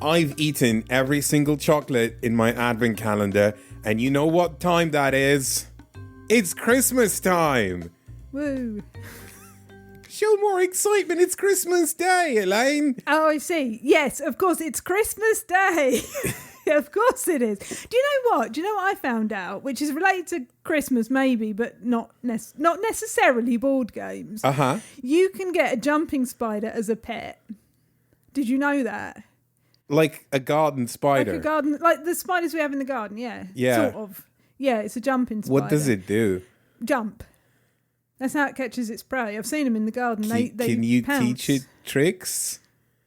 I've eaten every single chocolate in my advent calendar, and you know what time that is? It's Christmas time! Woo. Show more excitement, it's Christmas Day, Elaine! Oh, I see. Yes, of course, it's Christmas Day. Of course it is. Do you know what? Do you know what I found out? Which is related to Christmas, maybe, but not necessarily board games. Uh-huh. You can get a jumping spider as a pet. Did you know that? Like a garden spider. Like a garden, like the spiders we have in the garden, yeah. Yeah. Sort of. Yeah, it's a jumping spider. What does it do? Jump. That's how it catches its prey. I've seen them in the garden. They Can you pounce. teach it tricks?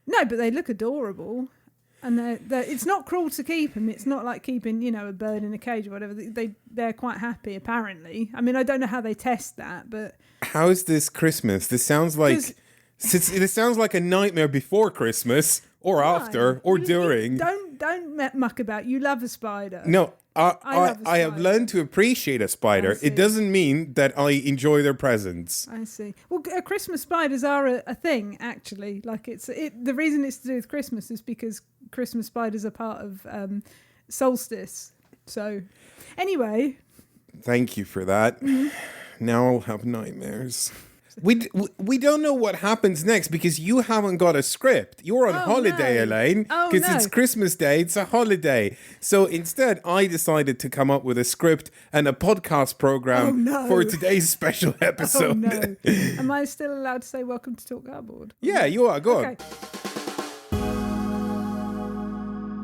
No, but they look adorable. And it's not cruel to keep them. It's not like keeping, a bird in a cage or whatever. They're quite happy, apparently. I mean, I don't know how they test that, but... How is this Christmas? This sounds like... It sounds like a nightmare before Christmas, or after, or during. Don't muck about. You love a spider. No, love a spider. I have learned to appreciate a spider. It doesn't mean that I enjoy their presence. I see. Well, Christmas spiders are a thing, actually. Like the reason it's to do with Christmas is because Christmas spiders are part of solstice. So, anyway. Thank you for that. Mm-hmm. Now I'll have nightmares. We don't know what happens next because you haven't got a script. You're on holiday, no. Elaine. Because it's Christmas Day. It's a holiday. So instead, I decided to come up with a script and a podcast program for today's special episode. Oh, no. Am I still allowed to say welcome to Talk Cardboard? Yeah, you are. Go on.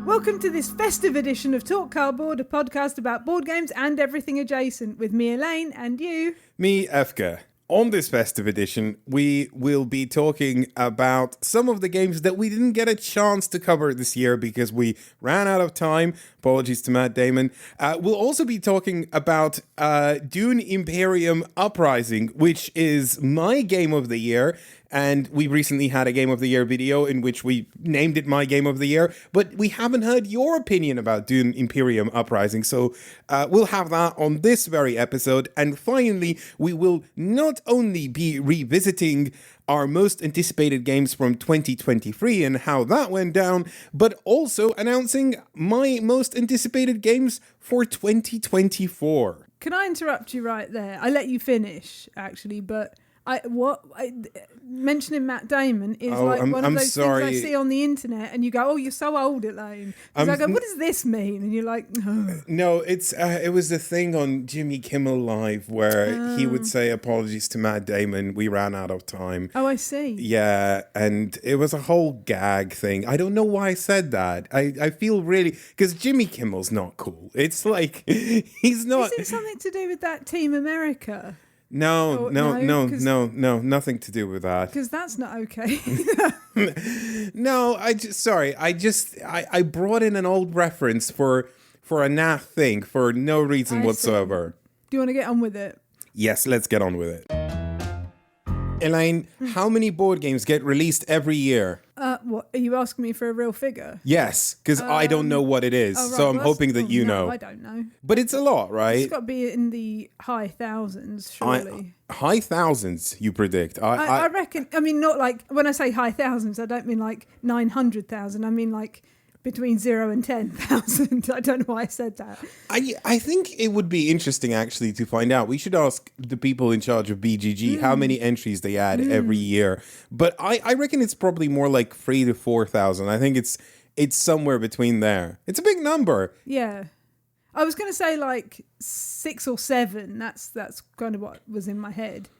Welcome to this festive edition of Talk Cardboard, a podcast about board games and everything adjacent with me, Elaine, and you. Me, Efka. On this festive edition, we will be talking about some of the games that we didn't get a chance to cover this year because we ran out of time. Apologies to Matt Damon. We'll also be talking about Dune, Imperium, Uprising, which is my game of the year. And we recently had a Game of the Year video in which we named it my Game of the Year. But we haven't heard your opinion about Dune, Imperium, Uprising. So we'll have that on this very episode. And finally, we will not only be revisiting our most anticipated games from 2023 and how that went down, but also announcing my most anticipated games for 2024. Can I interrupt you right there? I let you finish, actually, but... mentioning Matt Damon is one of those things I see on the internet, and you go, "Oh, you're so old, Elaine." Because I go, "What does this mean?" And you're like, "No." No, it was a thing on Jimmy Kimmel Live where he would say, "Apologies to Matt Damon, we ran out of time." Oh, I see. Yeah, and it was a whole gag thing. I don't know why I said that. I feel really because Jimmy Kimmel's not cool. It's like he's not. Is it something to do with that Team America? No, nothing to do with that. Because that's not okay. No, I brought in an old reference for a naff thing for no reason whatsoever. Do you want to get on with it? Yes, let's get on with it. Elaine, how many board games get released every year? What, are you asking me for a real figure? Yes, because I don't know what it is, so I'm hoping that you know. I don't know. But it's a lot, right? It's got to be in the high thousands, surely. High thousands, you predict? I reckon, I mean, not like, when I say high thousands, I don't mean like 900,000. I mean like between 0 and 10,000. I don't know why I said that. I think it would be interesting actually to find out. We should ask the people in charge of BGG how many entries they add every year. But I reckon it's probably more like 3,000 to 4,000. I think it's somewhere between there. It's a big number. Yeah. I was going to say like 6 or 7. That's kind of what was in my head.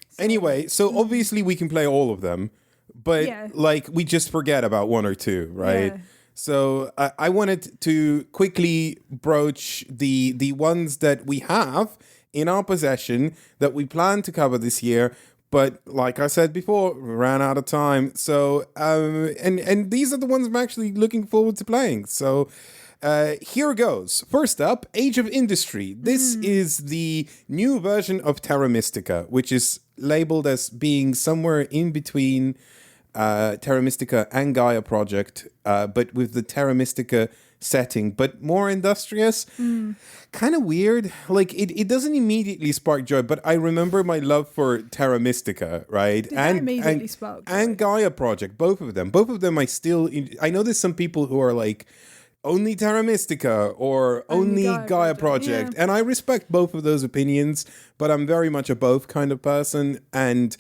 So, anyway, so obviously we can play all of them, but like we just forget about 1 or 2, right? Yeah. So I wanted to quickly broach the ones that we have in our possession that we plan to cover this year. But like I said before, we ran out of time. So and these are the ones I'm actually looking forward to playing. So here goes. First up, Age of Industry. This is the new version of Terra Mystica, which is labeled as being somewhere in between Terra Mystica and Gaia Project, but with the Terra Mystica setting, but more industrious. Kind of weird. Like it doesn't immediately spark joy, but I remember my love for Terra Mystica, right? Did that immediately spark joy? And Gaia Project, both of them. I know there's some people who are like only Terra Mystica or only Gaia Project. Yeah. And I respect both of those opinions, but I'm very much a both kind of person. And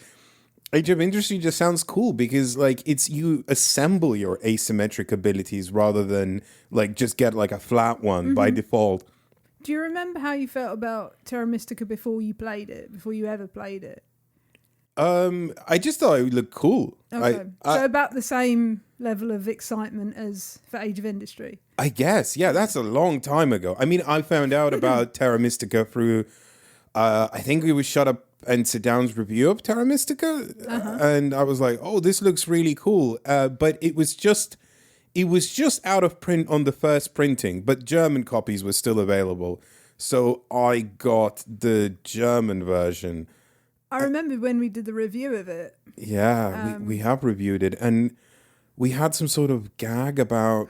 Age of Industry just sounds cool because like it's you assemble your asymmetric abilities rather than like just get like a flat one by default. Do you remember how you felt about Terra Mystica before you ever played it? I just thought it would look cool. Okay. So about the same level of excitement as for Age of Industry? I guess, yeah, that's a long time ago. I mean, I found out about Terra Mystica through, I think it was Shut Up and Sit Down's review of Terra Mystica. And I was like, oh, this looks really cool. But it was just out of print on the first printing, but German copies were still available. So I got the German version. I remember when we did the review of it. Yeah, we have reviewed it. And we had some sort of gag about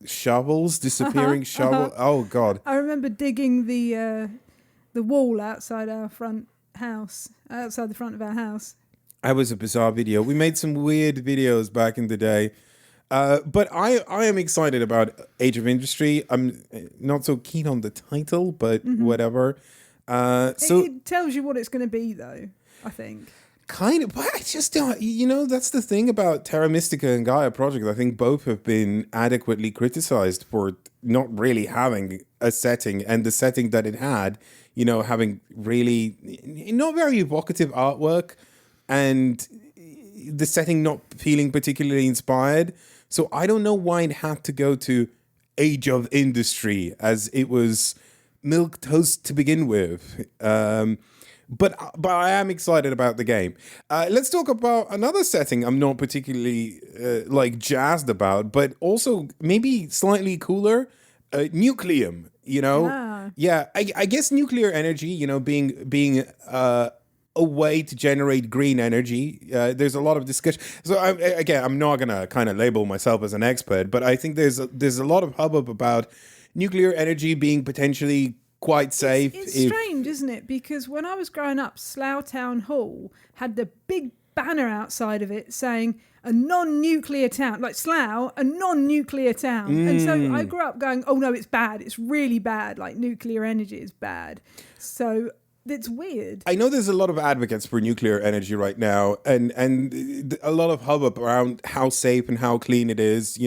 shovels, disappearing shovel. Oh, God. I remember digging the wall outside our front house, outside the front of our house. That was a bizarre video. We made some weird videos back in the day. But I am excited about Age of Industry. I'm not so keen on the title, but whatever. It tells you what it's going to be, though, I think. Kind of, but I just don't, that's the thing about Terra Mystica and Gaia Project. I think both have been adequately criticized for not really having a setting, and the setting that it had, having really not very evocative artwork and the setting not feeling particularly inspired. So I don't know why it had to go to Age of Industry as it was milquetoast to begin with. But I am excited about the game. Let's talk about another setting I'm not particularly jazzed about, but also maybe slightly cooler. Nucleum, Yeah, I guess nuclear energy, being a way to generate green energy. There's a lot of discussion. So I'm not gonna kind of label myself as an expert, but I think there's a lot of hubbub about nuclear energy being potentially quite safe. It's strange, isn't it? Because when I was growing up, Slough Town Hall had the big banner outside of it saying a non-nuclear town, like Slough, a non-nuclear town. And so I grew up going, oh no, it's bad. It's really bad. Like nuclear energy is bad. So it's weird. I know there's a lot of advocates for nuclear energy right now, and a lot of hubbub around how safe and how clean it is.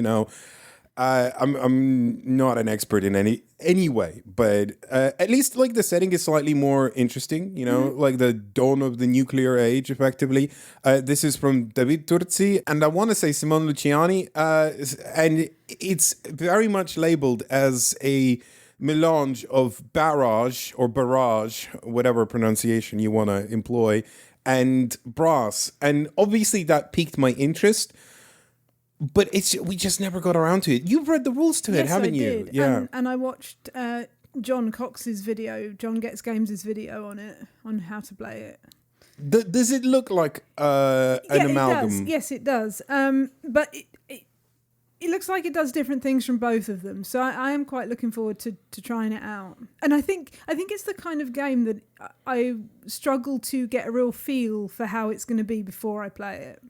I'm not an expert in any way, but at least like the setting is slightly more interesting, like the dawn of the nuclear age, effectively. This is from David Turzi, and I want to say Simone Luciani, and it's very much labeled as a melange of barrage, whatever pronunciation you want to employ, and brass. And obviously that piqued my interest. But we just never got around to it. You've read the rules to it, haven't you? Did. Yeah. And I watched John Cox's video, John Gets Games' video on it, on how to play it. Does it look like an amalgam? It does. Yes, it does. But it looks like it does different things from both of them. So I am quite looking forward to trying it out. And I think it's the kind of game that I struggle to get a real feel for how it's going to be before I play it.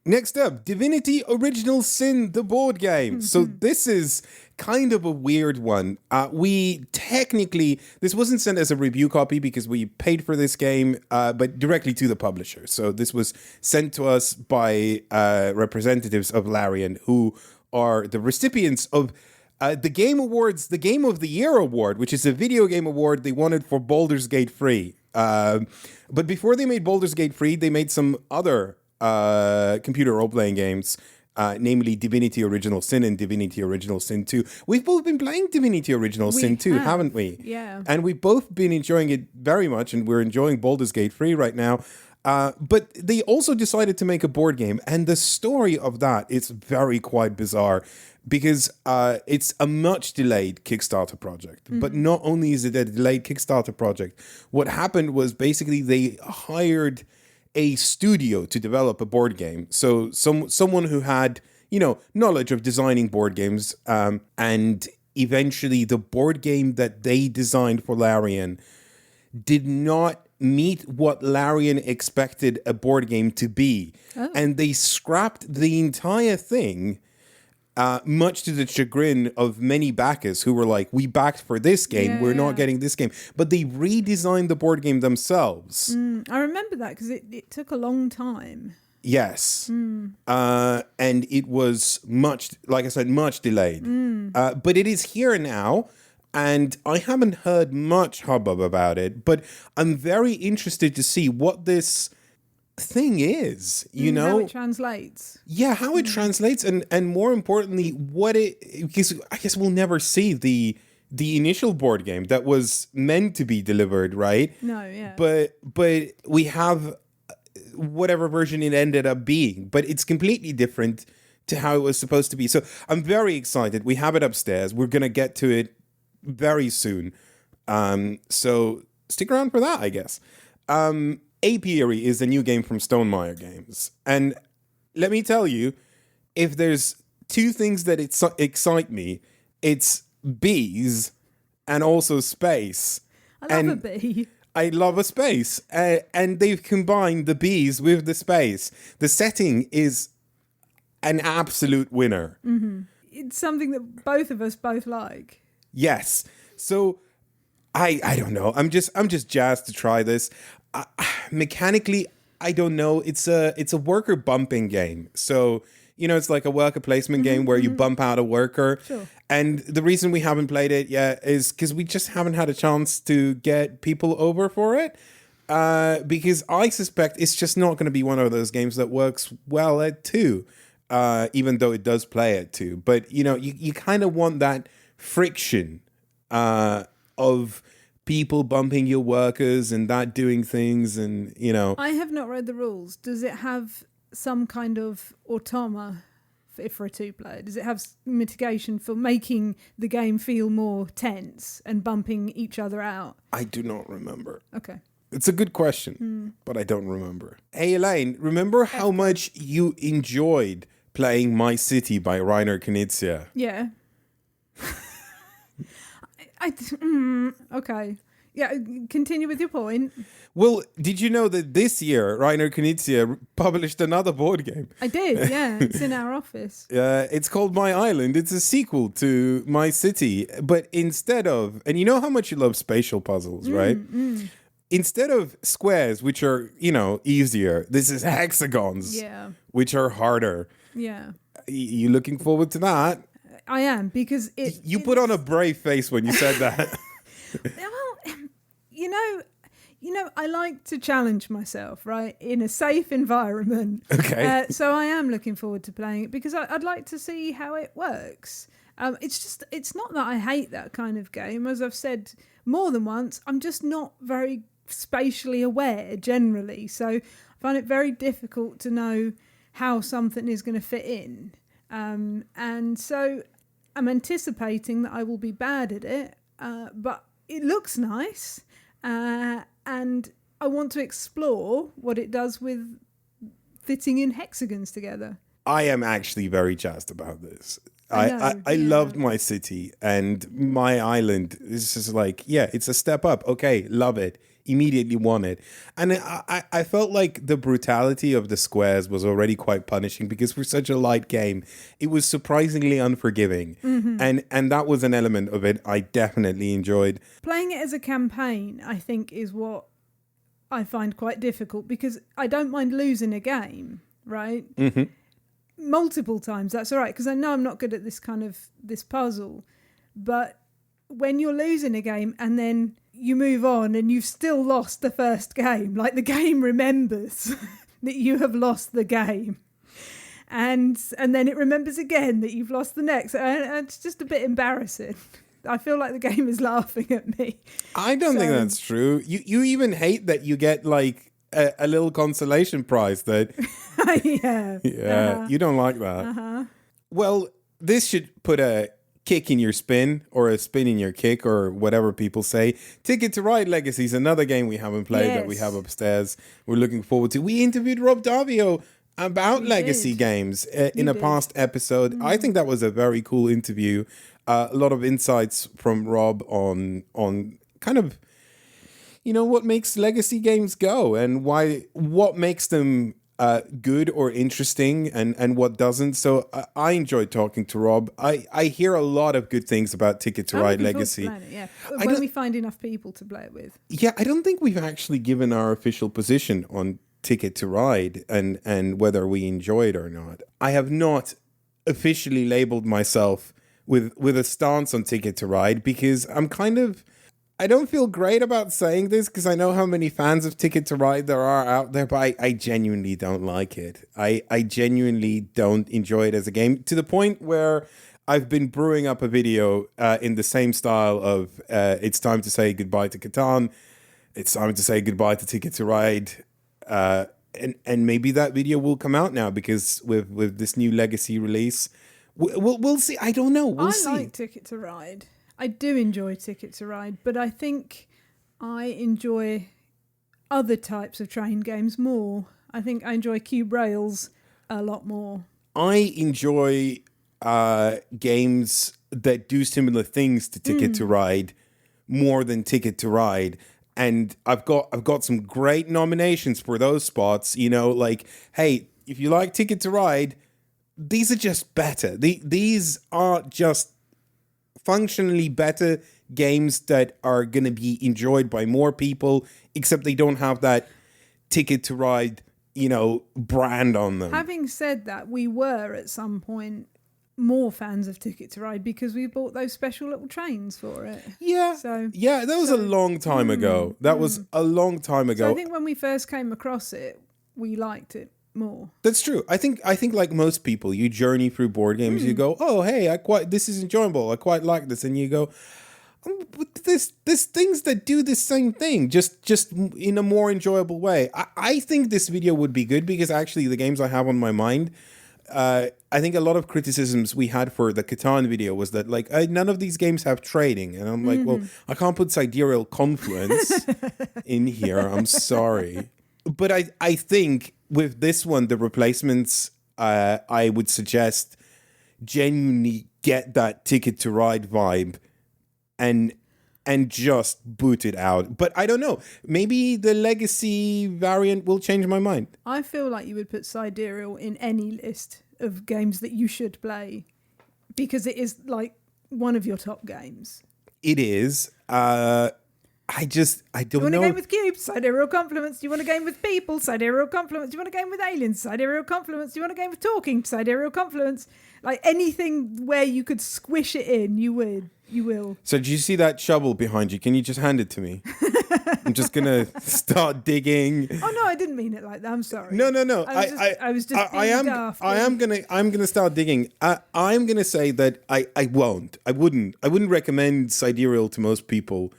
Next up, Divinity Original Sin, the board game. So this is kind of a weird one. This wasn't sent as a review copy because we paid for this game, but directly to the publisher. So this was sent to us by representatives of Larian, who are the recipients of the Game Awards, the Game of the Year award, which is a video game award they wanted for Baldur's Gate 3. But before they made Baldur's Gate 3, they made some other computer role-playing games, namely Divinity Original Sin and Divinity Original Sin 2. We've both been playing Divinity Original Sin 2, haven't we? Yeah. And we've both been enjoying it very much, and we're enjoying Baldur's Gate 3 right now. But they also decided to make a board game, and the story of that is very quite bizarre because it's a much delayed Kickstarter project. But not only is it a delayed Kickstarter project, what happened was basically they hired a studio to develop a board game. So someone who had, knowledge of designing board games. And eventually the board game that they designed for Larian did not meet what Larian expected a board game to be. Oh. And they scrapped the entire thing, much to the chagrin of many backers who were like, we backed for this game, we're not getting this game. But they redesigned the board game themselves. I remember that because it took a long time. Yes. And it was much delayed. But it is here now. And I haven't heard much hubbub about it, but I'm very interested to see what this thing is, How it translates. Yeah, how it translates, and more importantly, because I guess we'll never see the initial board game that was meant to be delivered, right? No, yeah. But we have whatever version it ended up being, but it's completely different to how it was supposed to be. So I'm very excited. We have it upstairs. We're going to get to it very soon. So stick around for that, I guess. Apiary is a new game from Stonemaier Games. And let me tell you, if there's two things that excite me, it's bees and also space. I love a bee. I love a space. And they've combined the bees with the space. The setting is an absolute winner. Mm-hmm. It's something that both of us both like. Yes. So I don't know. I'm just jazzed to try this. Mechanically, I don't know. It's a worker bumping game. So, it's like a worker placement game where you bump out a worker. Sure. And the reason we haven't played it yet is because we just haven't had a chance to get people over for it. Because I suspect it's just not going to be one of those games that works well at 2. Even though it does play at 2. But, you kind of want that friction of people bumping your workers and that doing things, and I have not read the rules. Does it have some kind of automa for a 2-player? Does it have mitigation for making the game feel more tense and bumping each other out? I do not remember. Okay. It's a good question, but I don't remember. Hey Elaine, remember how much you enjoyed playing My City by Reiner Knizia? Yeah. Okay. Yeah, continue with your point. Well, did you know that this year Reiner Knizia published another board game? I did, yeah. It's in our office. It's called My Island. It's a sequel to My City. But instead of... And you know how much you love spatial puzzles, right? Instead of squares, which are, easier, this is hexagons, which are harder. Yeah. You looking forward to that? I am, because You put on a brave face when you said that. Well, I like to challenge myself, right, in a safe environment. Okay. So I am looking forward to playing it because I'd like to see how it works. It's not that I hate that kind of game. As I've said more than once, I'm just not very spatially aware generally. So I find it very difficult to know how something is going to fit in. And so I'm anticipating that I will be bad at it, but it looks nice, and I want to explore what it does with fitting in hexagons together. I am actually very jazzed about this. I loved My City, and My Island is just like, it's a step up. Okay, love it. Immediately want it. And I felt like the brutality of the squares was already quite punishing because for such a light game, it was surprisingly unforgiving. And that was an element of it I definitely enjoyed. Playing it as a campaign, I think, is what I find quite difficult because I don't mind losing a game, right? Multiple times, that's all right, because I know I'm not good at this puzzle. But when you're losing a game and then you move on and you've still lost the first game, like the game remembers that you have lost the game, and then it remembers again that you've lost the next, and it's just a bit embarrassing. I feel like the game is laughing at me. I don't think that's true. You even hate that you get like a little consolation prize that you don't like that. Well, this should put a kick in your spin, or a spin in your kick, or whatever people say. Ticket to Ride Legacies, another game we haven't played that we have upstairs. We're looking forward to. We interviewed Rob Davio about We legacy did. games in We a did. past episode. I think that was a very cool interview. A lot of insights from Rob on kind of what makes legacy games go and what makes them good or interesting and what doesn't. So I enjoyed talking to Rob. I hear a lot of good things about Ticket to I'm Ride looking forward to Legacy. playing it, yeah. I When don't- we find enough people to play it with. Yeah, I don't think we've actually given our official position on Ticket to Ride and whether we enjoy it or not. I have not officially labeled myself with a stance on Ticket to Ride because I don't feel great about saying this because I know how many fans of Ticket to Ride there are out there, but I genuinely don't like it. I genuinely don't enjoy it as a game to the point where I've been brewing up a video in the same style of it's time to say goodbye to Catan, it's time to say goodbye to Ticket to Ride, and maybe that video will come out now because with this new Legacy release, we'll see. I don't know. We'll see. I like Ticket to Ride. I do enjoy Ticket to Ride, but I think I enjoy other types of train games more. I think I enjoy Cube Rails a lot more. I enjoy games that do similar things to Ticket to Ride more than Ticket to Ride. And I've got some great nominations for those spots. Like, hey, if you like Ticket to Ride, these are just better. These are just functionally better games that are going to be enjoyed by more people, except they don't have that Ticket to Ride, brand on them. Having said that, we were at some point more fans of Ticket to Ride because we bought those special little trains for it. Yeah. That was a long time ago. That was a long time ago. So I think when we first came across it, we liked it more. That's true. I think like most people, you journey through board games. You go, oh hey, this is enjoyable. I quite like this, and you go, but there's things that do the same thing, just in a more enjoyable way. I think this video would be good because actually the games I have on my mind. I think a lot of criticisms we had for the Catan video was that like none of these games have trading, and I'm like, well, I can't put Sidereal Confluence in here. I'm sorry, but I think with this one, the replacements I would suggest genuinely get that Ticket to Ride vibe and just boot it out. But I don't know. Maybe the Legacy variant will change my mind. I feel like you would put Sidereal in any list of games that you should play because it is like one of your top games. It is. I don't know. You want a game with cubes? Sidereal Compliments. Do you want a game with people? Sidereal Compliments. Do you want a game with aliens? Sidereal Compliments. Do you want a game with talking? Sidereal Compliments. Like anything where you could squish it in, you would. You will. So did you see that shovel behind you? Can you just hand it to me? I'm just gonna start digging. Oh no, I didn't mean it like that. I'm sorry. No. I was just being daft. I'm gonna start digging. I'm gonna say that I wouldn't recommend Sidereal to most people.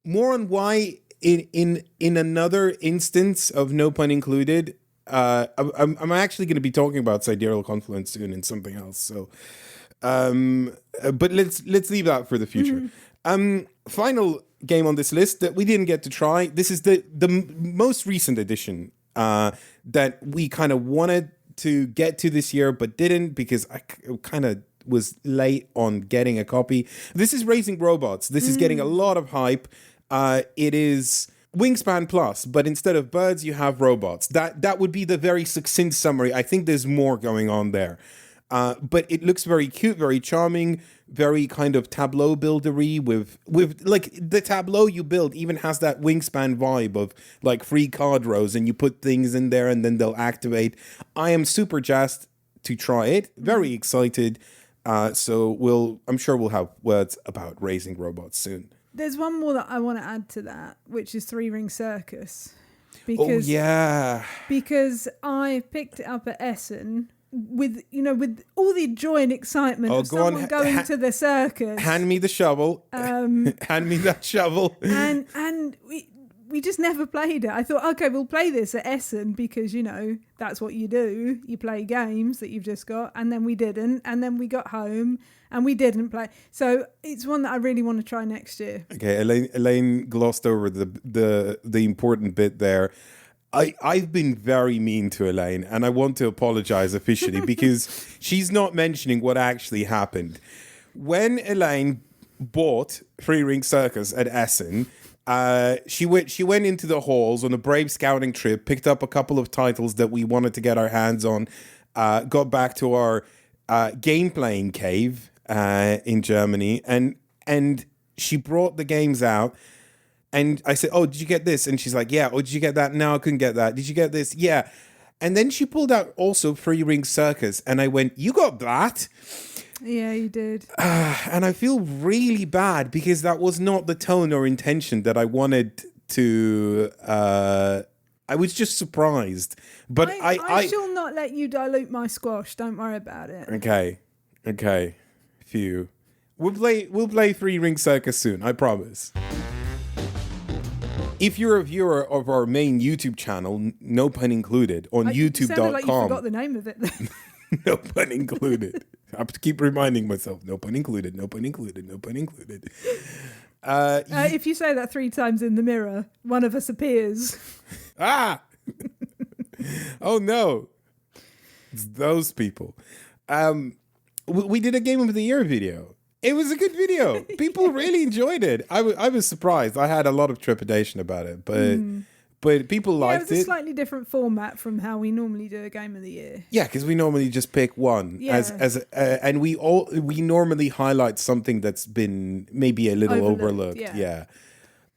More on why in another instance of no pun included. I'm actually going to be talking about Sidereal Confluence soon and something else. So, but let's leave that for the future. Final game on this list that we didn't get to try. This is the most recent edition that we kind of wanted to get to this year, but didn't because I kind of was late on getting a copy. This is Raising Robots. This is getting a lot of hype. It is Wingspan Plus, but instead of birds, you have robots. That would be the very succinct summary. I think there's more going on there. But it looks very cute, very charming, very kind of tableau buildery with like the tableau you build even has that Wingspan vibe of like free card rows and you put things in there and then they'll activate. I am super jazzed to try it. Very excited. So I'm sure we'll have words about Raising Robots soon. There's one more that I want to add to that, which is Three Ring Circus. Oh yeah. Because I picked it up at Essen with all the joy and excitement of someone going to the circus. Hand me the shovel. Hand me that shovel. And we just never played it. I thought, okay, we'll play this at Essen because, that's what you do. You play games that you've just got. And then we didn't. And then we got home and we didn't play. So it's one that I really want to try next year. Okay, Elaine glossed over the important bit there. I've been very mean to Elaine, and I want to apologize officially because she's not mentioning what actually happened. When Elaine bought Three Ring Circus at Essen, she went into the halls on a brave scouting trip, picked up a couple of titles that we wanted to get our hands on, got back to our game playing cave in Germany, and she brought the games out. And I said, "Oh, did you get this?" And she's like, "Yeah." "Oh, did you get that?" "No, I couldn't get that." "Did you get this?" "Yeah." And then she pulled out also Three Ring Circus, and I went, "You got that?" Yeah, you did. And I feel really bad because that was not the tone or intention that I wanted to. I was just surprised, but I shall not let you dilute my squash. Don't worry about it. Okay, phew. We'll play Three Ring Circus soon. I promise. If you're a viewer of our main YouTube channel, no pun included, on YouTube.com. Sounded like you forgot the name of it then. No pun included. I have to keep reminding myself, no pun included, no pun included, no pun included. If you say that 3 times in the mirror, one of us appears. Ah! Oh no. It's those people. We did a Game of the Year video. It was a good video. People really enjoyed it. I was surprised. I had a lot of trepidation about it, but people liked it. Was a slightly different format from how we normally do a Game of the Year. Yeah, because we normally just pick one and we normally highlight something that's been maybe a little overlooked. Yeah.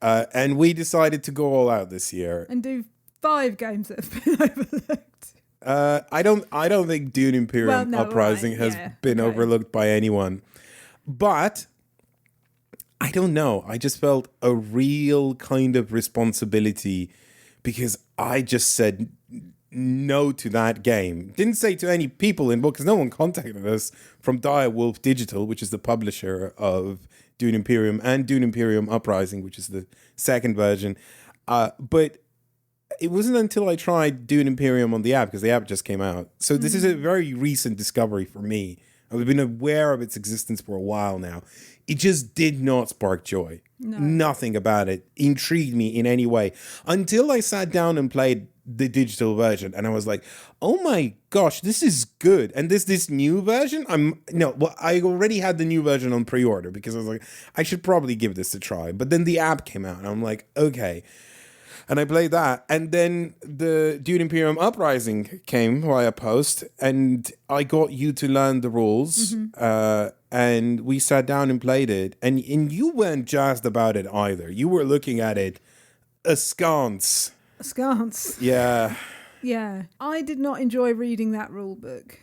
And we decided to go all out this year and do 5 games that have been overlooked. I don't think Dune Imperium Uprising has been overlooked by anyone. But I don't know. I just felt a real kind of responsibility because I just said no to that game. Didn't say to any people involved because no one contacted us from Dire Wolf Digital, which is the publisher of Dune Imperium, and Dune Imperium Uprising, which is the second version. But it wasn't until I tried Dune Imperium on the app, because the app just came out. So this is a very recent discovery for me. I've been aware of its existence for a while now. It just did not spark joy. No. Nothing about it intrigued me in any way until I sat down and played the digital version, and I was like, "Oh my gosh, this is good!" And this new version, I already had the new version on pre-order because I was like, I should probably give this a try. But then the app came out, and I'm like, okay. And I played that. And then the Dune Imperium Uprising came via post, and I got you to learn the rules. And we sat down and played it. And you weren't jazzed about it either. You were looking at it askance. Askance? Yeah. Yeah. I did not enjoy reading that rule book.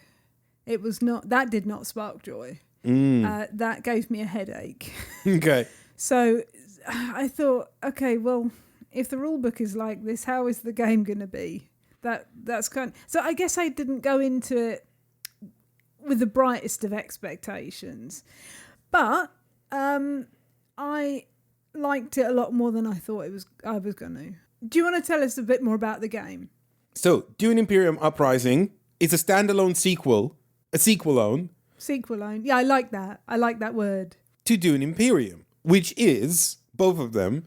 That did not spark joy. That gave me a headache. Okay. So I thought, okay, well, if the rule book is like this, how is the game going to be? That's kind. So I guess I didn't go into it with the brightest of expectations, but I liked it a lot more than I thought I was going to. Do you want to tell us a bit more about the game? So, Dune Imperium Uprising is a standalone sequel, Sequel-own. Yeah, I like that. I like that word. To Dune Imperium, which is both of them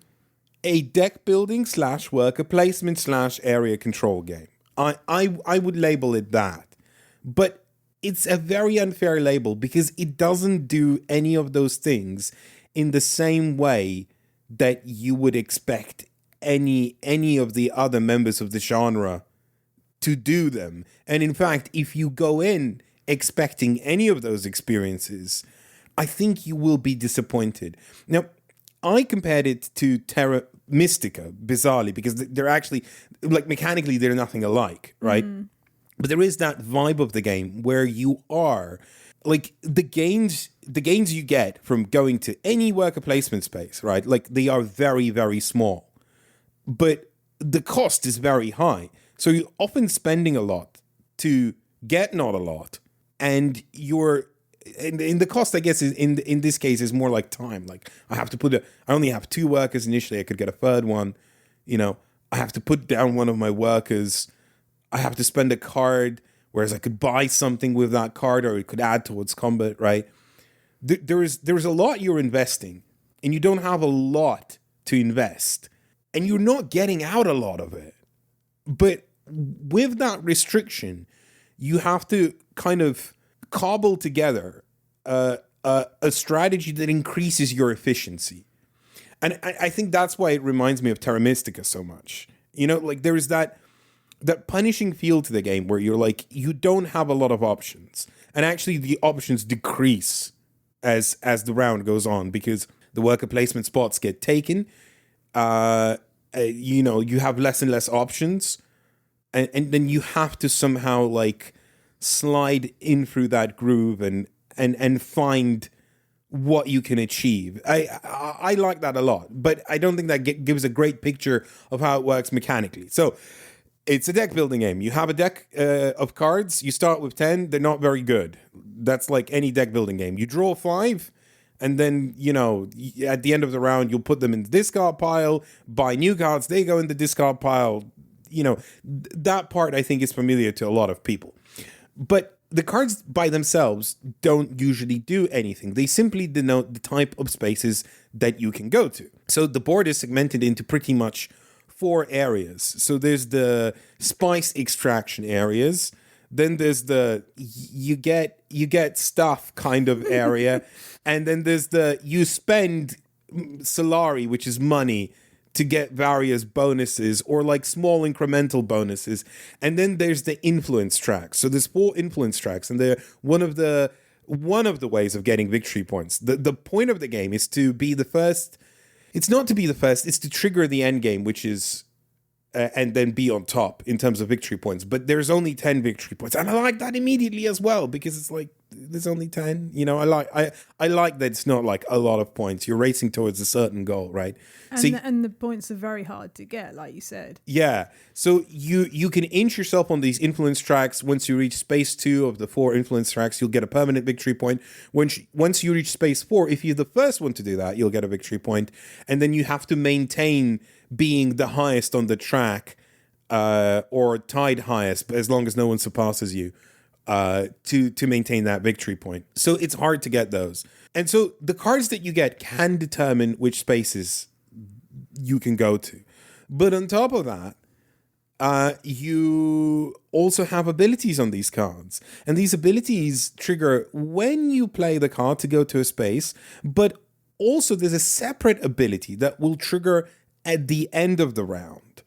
a deck building / worker placement / area control game. I would label it that. But it's a very unfair label because it doesn't do any of those things in the same way that you would expect any of the other members of the genre to do them. And in fact, if you go in expecting any of those experiences, I think you will be disappointed. Now, I compared it to Terra Mystica, bizarrely, because they're actually, like, mechanically, they're nothing alike, right? But there is that vibe of the game where you are, like, the gains you get from going to any worker placement space, right? Like, they are very, very small. But the cost is very high. So you're often spending a lot to get not a lot. And in the cost, I guess, in this case, is more like time. Like, I only have 2 workers initially. I could get a third one. I have to put down one of my workers. I have to spend a card, whereas I could buy something with that card, or it could add towards combat, right? There's a lot you're investing, and you don't have a lot to invest, and you're not getting out a lot of it. But with that restriction, you have to kind of cobble together a strategy that increases your efficiency. And I think that's why it reminds me of Terra Mystica so much. You know, like there is that punishing feel to the game where you're like, you don't have a lot of options. And actually the options decrease as the round goes on because the worker placement spots get taken. You know, you have less and less options. And then you have to somehow like slide in through that groove and find what you can achieve. I like that a lot, but I don't think that gives a great picture of how it works mechanically. So it's a deck building game. You have a deck of cards. You start with 10. They're not very good. That's like any deck building game. You draw 5, and then, you know, at the end of the round, you'll put them in the discard pile, buy new cards. They go in the discard pile. You know, that part I think is familiar to a lot of people. But the cards by themselves don't usually do anything. They simply denote the type of spaces that you can go to. So the board is segmented into pretty much 4 areas. So there's the spice extraction areas. Then there's the you get stuff kind of area. And then there's the you spend Solari, which is money, to get various bonuses or like small incremental bonuses. And then there's the influence tracks. So there's 4 influence tracks, and they're one of the ways of getting victory points. The point of the game is to be the first. It's not to be the first, it's to trigger the end game, which is and then be on top in terms of victory points. But there's only 10 victory points. And I like that immediately as well, because it's like, there's only 10. You know, I like that it's not like a lot of points. You're racing towards a certain goal, right? And the points are very hard to get, like you said. Yeah. So you can inch yourself on these influence tracks. Once you reach space 2 of the 4 influence tracks, you'll get a permanent victory point. Once you reach space 4, if you're the first one to do that, you'll get a victory point. And then you have to maintain being the highest on the track or tied highest, as long as no one surpasses you, to maintain that victory point. So it's hard to get those. And so the cards that you get can determine which spaces you can go to. But on top of that, you also have abilities on these cards. And these abilities trigger when you play the card to go to a space, but also there's a separate ability that will trigger at the end of the round,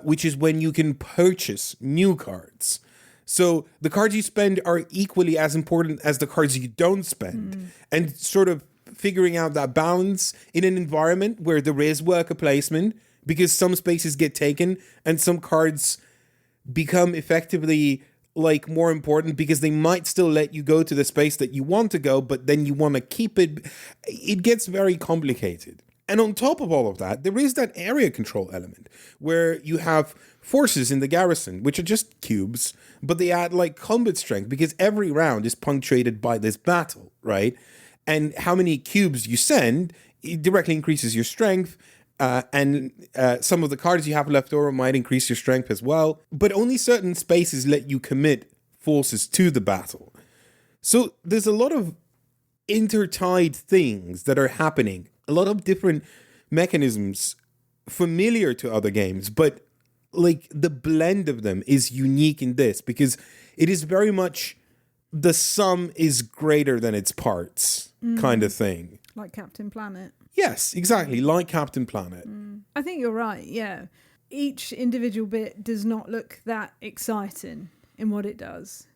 which is when you can purchase new cards. So the cards you spend are equally as important as the cards you don't spend. And sort of figuring out that balance in an environment where there is worker placement, because some spaces get taken and some cards become effectively like more important because they might still let you go to the space that you want to go, but then you want to keep it. It gets very complicated. And on top of all of that, there is that area control element where you have forces in the garrison, which are just cubes, but they add like combat strength because every round is punctuated by this battle, right? And how many cubes you send, it directly increases your strength. And some of the cards you have left over might increase your strength as well. But only certain spaces let you commit forces to the battle. So there's a lot of intertied things that are happening. A lot of different mechanisms familiar to other games, but like the blend of them is unique in this because it is very much the sum is greater than its parts kind of thing. Like Captain Planet. Yes, exactly. Like Captain Planet. I think you're right, yeah. Each individual bit does not look that exciting in what it does.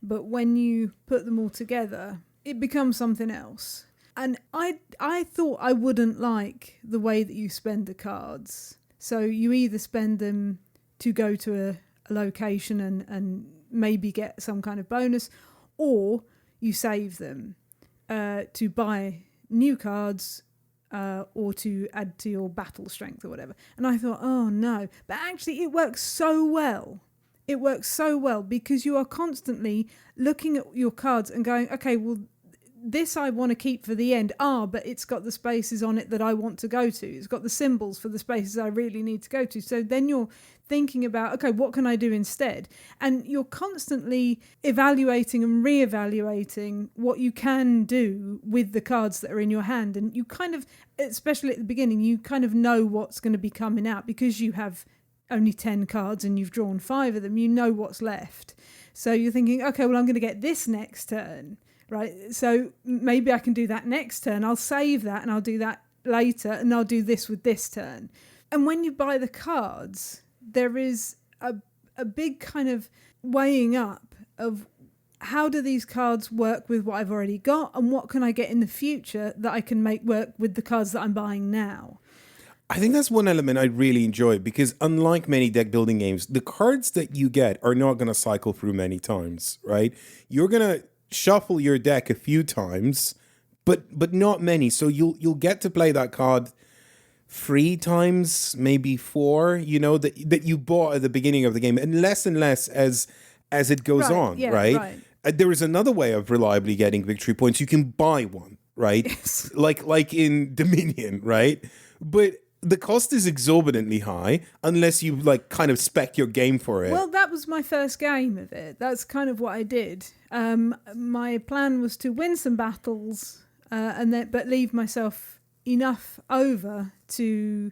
But when you put them all together, it becomes something else. And I thought I wouldn't like the way that you spend the cards. So you either spend them to go to a location and maybe get some kind of bonus, or you save them to buy new cards or to add to your battle strength or whatever. And I thought, oh no. But actually it works so well. It works so well because you are constantly looking at your cards and going, okay, well, this I want to keep for the end. But it's got the spaces on it that I want to go to. It's got the symbols for the spaces I really need to go to. So then you're thinking about, okay, what can I do instead? And you're constantly evaluating and reevaluating what you can do with the cards that are in your hand. And you kind of, especially at the beginning, you kind of know what's going to be coming out because you have only 10 cards and you've drawn 5 of them, you know what's left. So you're thinking, okay, well, I'm going to get this next turn, right? So maybe I can do that next turn. I'll save that and I'll do that later, and I'll do this with this turn. And when you buy the cards, there is a big kind of weighing up of how do these cards work with what I've already got, and what can I get in the future that I can make work with the cards that I'm buying now. I think that's one element I really enjoy, because unlike many deck building games, the cards that you get are not going to cycle through many times, right? You're going to shuffle your deck a few times, but not many. So you'll get to play that card 3 times, maybe 4, that you bought at the beginning of the game, and less as it goes on, right? There is another way of reliably getting victory points. You can buy one, right? Yes. Like in Dominion, right? But the cost is exorbitantly high unless you kind of spec your game for it. Well, that was my first game of it. That's kind of what I did. My plan was to win some battles, but leave myself enough over to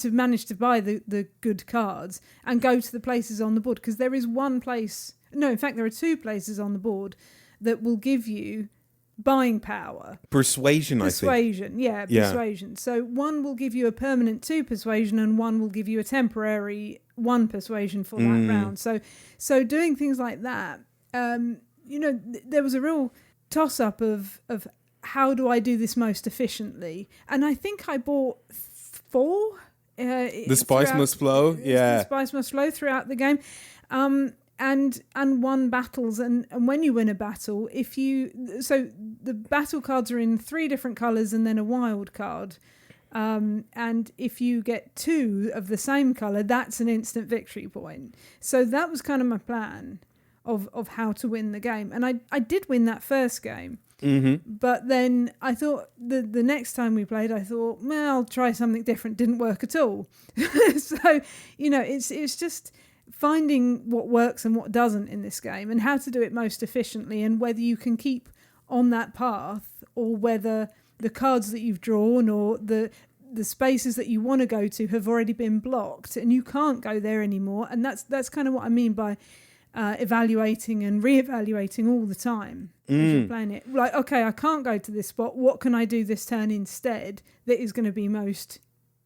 manage to buy the good cards and go to the places on the board, because there is one place. No, in fact, there are 2 places on the board that will give you buying power. Persuasion, I think. Persuasion. So one will give you a permanent 2 persuasion, and one will give you a temporary 1 persuasion for that round. So doing things like that, there was a real toss-up of how do I do this most efficiently? And I think I bought 4. The spice must flow. Yeah. The spice must flow throughout the game. And won battles, and when you win a battle, so the battle cards are in 3 different colours and then a wild card, and if you get 2 of the same colour, that's an instant victory point. So that was kind of my plan of how to win the game, and I did win that first game. Mm-hmm. But then I thought the next time we played, I thought, well, I'll try something different. Didn't work at all. So it's just finding what works and what doesn't in this game, and how to do it most efficiently, and whether you can keep on that path, or whether the cards that you've drawn or the spaces that you want to go to have already been blocked and you can't go there anymore. And that's kind of what I mean by evaluating and re-evaluating all the time as you're playing it. Like, okay, I can't go to this spot. What can I do this turn instead that is going to be most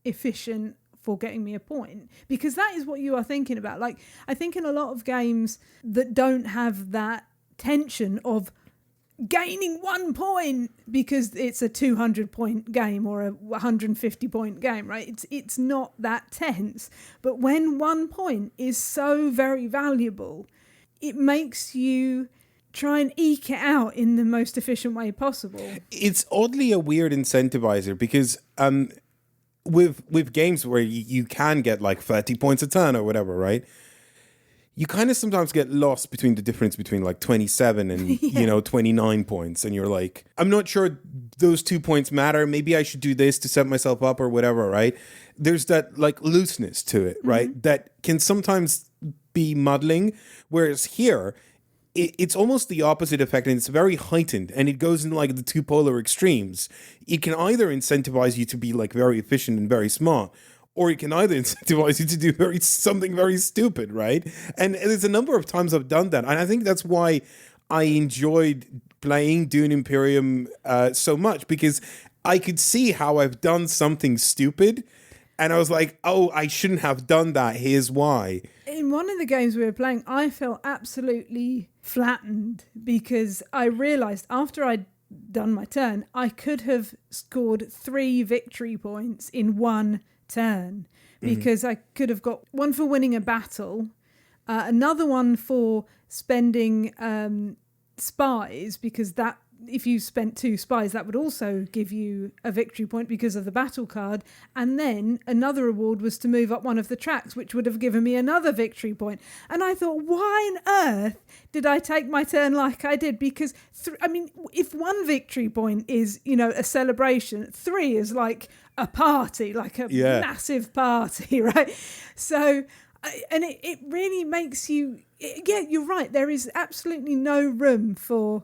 efficient for getting me a point? Because that is what you are thinking about. Like, I think in a lot of games that don't have that tension of gaining 1 point because it's a 200-point game or a 150-point game, right? It's not that tense. But when 1 point is so very valuable, it makes you try and eke it out in the most efficient way possible. It's oddly a weird incentivizer, because with games where you can get 30 points a turn or whatever, right? You kind of sometimes get lost between the difference between 27 and 29 points, and you're like, I'm not sure those 2 points matter. Maybe I should do this to set myself up or whatever, right? There's that looseness to it, right? Mm-hmm. That can sometimes be muddling, whereas here it's almost the opposite effect, and it's very heightened, and it goes in the 2 polar extremes. It can either incentivize you to be very efficient and very smart, or it can either incentivize you to do something very stupid, right? And there's a number of times I've done that, and I think that's why I enjoyed playing Dune Imperium so much, because I could see how I've done something stupid, and I was like, oh, I shouldn't have done that. Here's why. In one of the games we were playing, I felt absolutely flattened, because I realised after I'd done my turn, I could have scored 3 victory points in 1 turn, because I could have got 1 for winning a battle, another one for spending spies, because that if you spent 2 spies, that would also give you a victory point because of the battle card, and then another reward was to move up one of the tracks, which would have given me another victory point. And I thought, why on earth did I take my turn like I did? Because if 1 victory point is a celebration, 3 is like a party, like a massive party, right? So and it really makes you, you're right, there is absolutely no room for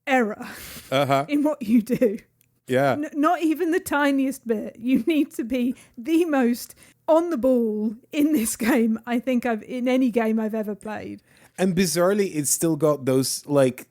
error in what you do. Yeah. Not even the tiniest bit. You need to be the most on the ball in this game, I think in any game I've ever played. And bizarrely, it's still got those like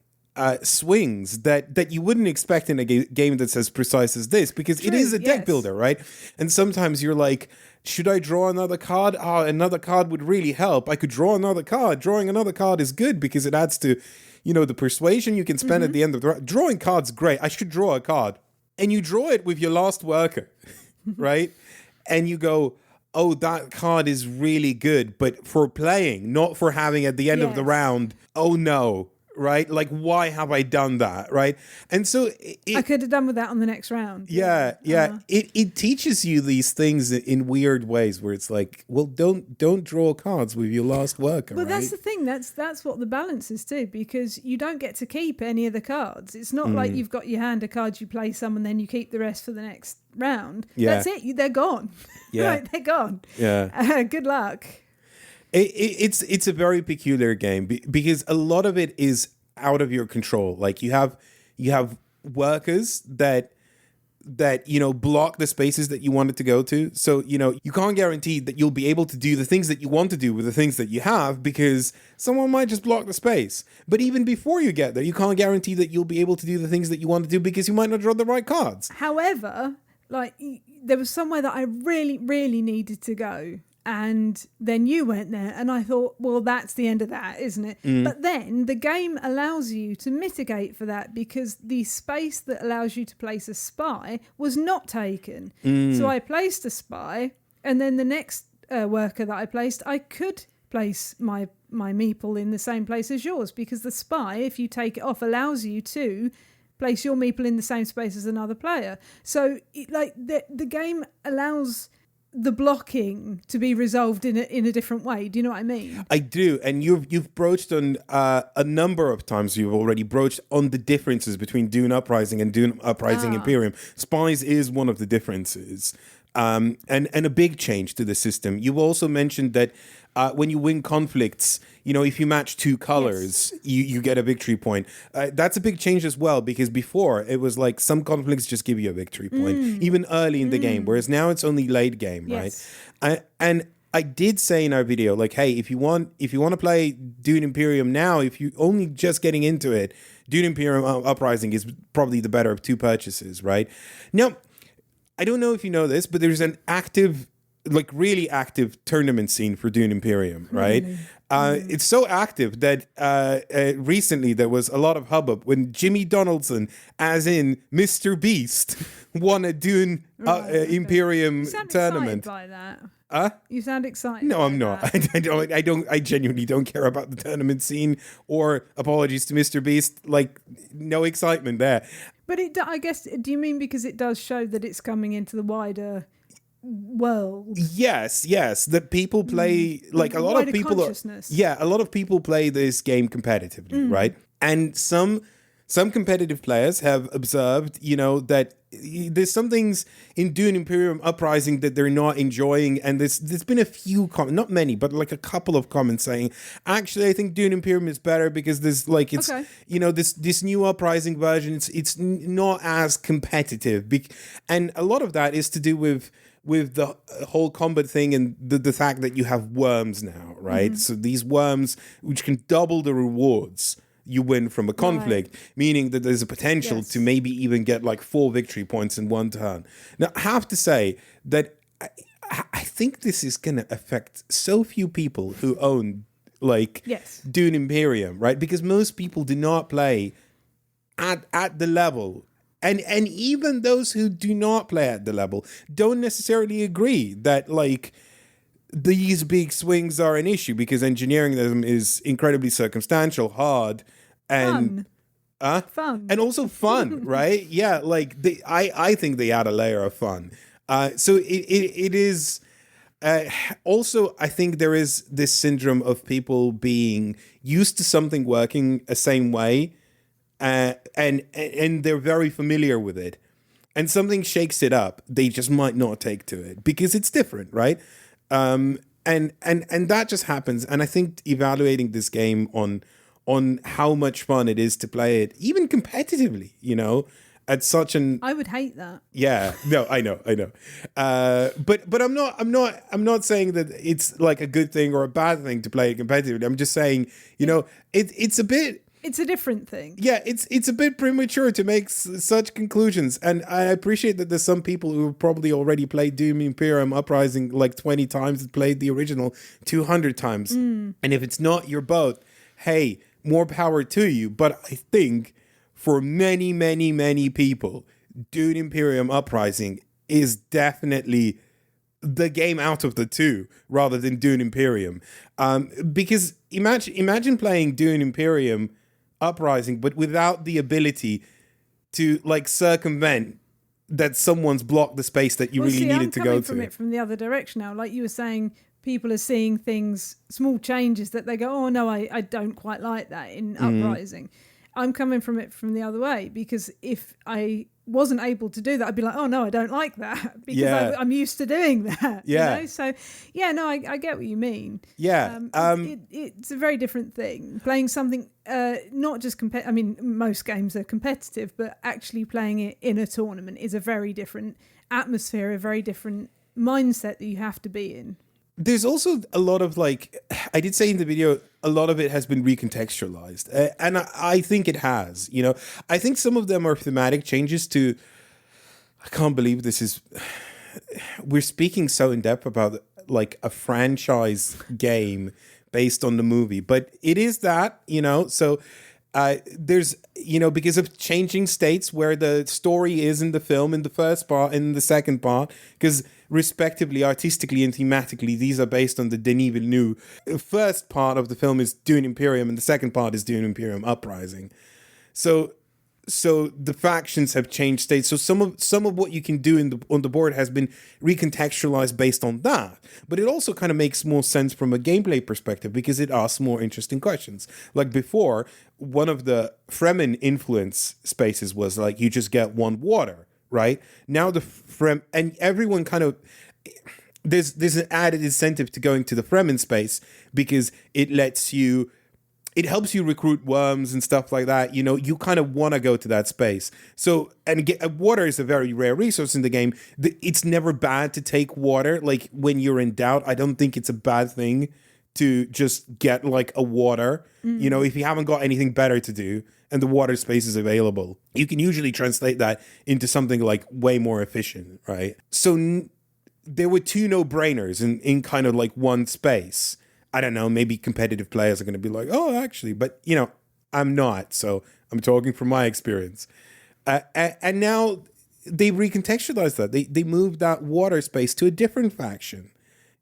swings that you wouldn't expect in a game that's as precise as this, because it is a deck builder, right? And sometimes you're like, should I draw another card? Oh, another card would really help. I could draw another card. Drawing another card is good because it adds to, the persuasion you can spend at the end of the round. Drawing cards, great. I should draw a card. And you draw it with your last worker, right? And you go, oh, that card is really good, but for playing, not for having at the end of the round, oh no, right? Like, why have I done that, right? And so I could have done with that on the next round. Yeah. It teaches you these things in weird ways where it's like, well, don't draw cards with your last worker. But right? that's the thing. That's what the balance is too, because you don't get to keep any of the cards. It's not like you've got your hand of cards, you play some, and then you keep the rest for the next round. Yeah. That's it. They're gone. Yeah. Right, they're gone. Yeah. Good luck. It's a very peculiar game because a lot of it is out of your control. Like you have workers that block the spaces that you want it to go to. So you can't guarantee that you'll be able to do the things that you want to do with the things that you have, because someone might just block the space. But even before you get there, you can't guarantee that you'll be able to do the things that you want to do because you might not draw the right cards. However, like there was somewhere that I really, really needed to go. And then you went there and I thought, well, that's the end of that, isn't it? But then the game allows you to mitigate for that, because the space that allows you to place a spy was not taken. So I placed a spy, and then the next worker that I placed, I could place my meeple in the same place as yours, because the spy, if you take it off, allows you to place your meeple in the same space as another player. So the game allows the blocking to be resolved in a different way. Do you know what I mean? I do, and you've broached on a number of times. You've already broached on the differences between Dune Uprising and Dune Uprising Imperium. Spies is one of the differences, and a big change to the system. You also mentioned that when you win conflicts, if you match two colors, you get a victory point. That's a big change as well, because before it was like some conflicts just give you a victory point, even early in the game, whereas now it's only late game, right? And I did say in our video, like, hey, if you want to play Dune Imperium now, if you only just getting into it, Dune Imperium Uprising is probably the better of two purchases, right? Now, I don't know if you know this, but there's an really active tournament scene for Dune Imperium, right? Really? It's so active that recently there was a lot of hubbub when Jimmy Donaldson, as in Mr. Beast, won a Dune Imperium tournament. You sound excited by that. You sound excited. No, I'm not. I genuinely don't care about the tournament scene, or apologies to Mr. Beast. Like, no excitement there. But I guess, do you mean because it does show that it's coming into the wider world? Yes, that people play, like a lot of people a lot of people play this game competitively, right? And some competitive players have observed, that there's some things in Dune Imperium Uprising that they're not enjoying, and there's been a few not many, but like a couple of comments saying, actually, I think Dune Imperium is better because there's like it's this new Uprising version, it's not as competitive, and a lot of that is to do with the whole combat thing and the fact that you have worms now, right? So these worms, which can double the rewards you win from a conflict, meaning that there's a potential to maybe even get like 4 victory points in one turn. Now, I have to say that I think this is going to affect so few people who own Dune Imperium, right? Because most people do not play at the level. And even those who do not play at the level don't necessarily agree that like these big swings are an issue, because engineering them is incredibly circumstantial, hard, and fun, and also fun, right? Yeah, like I think they add a layer of fun. So it is. Also, I think there is this syndrome of people being used to something working a same way. And they're very familiar with it, and something shakes it up, they just might not take to it because it's different, right? And that just happens. And I think evaluating this game on how much fun it is to play it, even competitively, at such an I would hate that. yeah, no, I know. But I'm not saying that it's like a good thing or a bad thing to play it competitively. I'm just saying, it's a bit. It's a different thing. Yeah, it's a bit premature to make such conclusions, and I appreciate that there's some people who have probably already played Doom, Imperium, Uprising like 20 times, and played the original 200 times. And if it's not your boat, hey, more power to you. But I think for many, many, many people, Dune, Imperium, Uprising is definitely the game out of the two rather than Dune, Imperium. Because imagine playing Dune, Imperium, Uprising, but without the ability to like circumvent that someone's blocked the space that you really needed to go to. I'm coming from it from the other direction now. Like you were saying, people are seeing things, small changes that they go, oh no, I don't quite like that in Uprising. I'm coming from it from the other way, because if I wasn't able to do that, I'd be like, oh no, I don't like that, because I'm used to doing that. Yeah. So yeah, no, I get what you mean. Yeah. It's a very different thing. Playing something, not just I mean, most games are competitive, but actually playing it in a tournament is a very different atmosphere, a very different mindset that you have to be in. There's also a lot of like, I did say in the video, a lot of it has been recontextualized. And I think it has, I think some of them are thematic changes to, I can't believe this is, we're speaking so in depth about like a franchise game based on the movie, but it is that, so there's, because of changing states where the story is in the film, in the first part, in the second part, because respectively, artistically and thematically, these are based on the Denis Villeneuve. The first part of the film is Dune Imperium, and the second part is Dune Imperium Uprising. So the factions have changed states. So some of what you can do on the board has been recontextualized based on that. But it also kind of makes more sense from a gameplay perspective because it asks more interesting questions. Like before, one of the Fremen influence spaces was like you just get one water, right? Now and everyone kind of there's an added incentive to going to the Fremen space because it helps you recruit worms and stuff like that. You kind of want to go to that space. So, and water is a very rare resource in the game. It's never bad to take water. Like when you're in doubt, I don't think it's a bad thing to just get like a water. If you haven't got anything better to do and the water space is available, you can usually translate that into something like way more efficient, right? So there were two no-brainers in kind of like one space. I don't know, maybe competitive players are going to be like, oh, actually, but, I'm not. So I'm talking from my experience. And now they recontextualized that. They moved that water space to a different faction,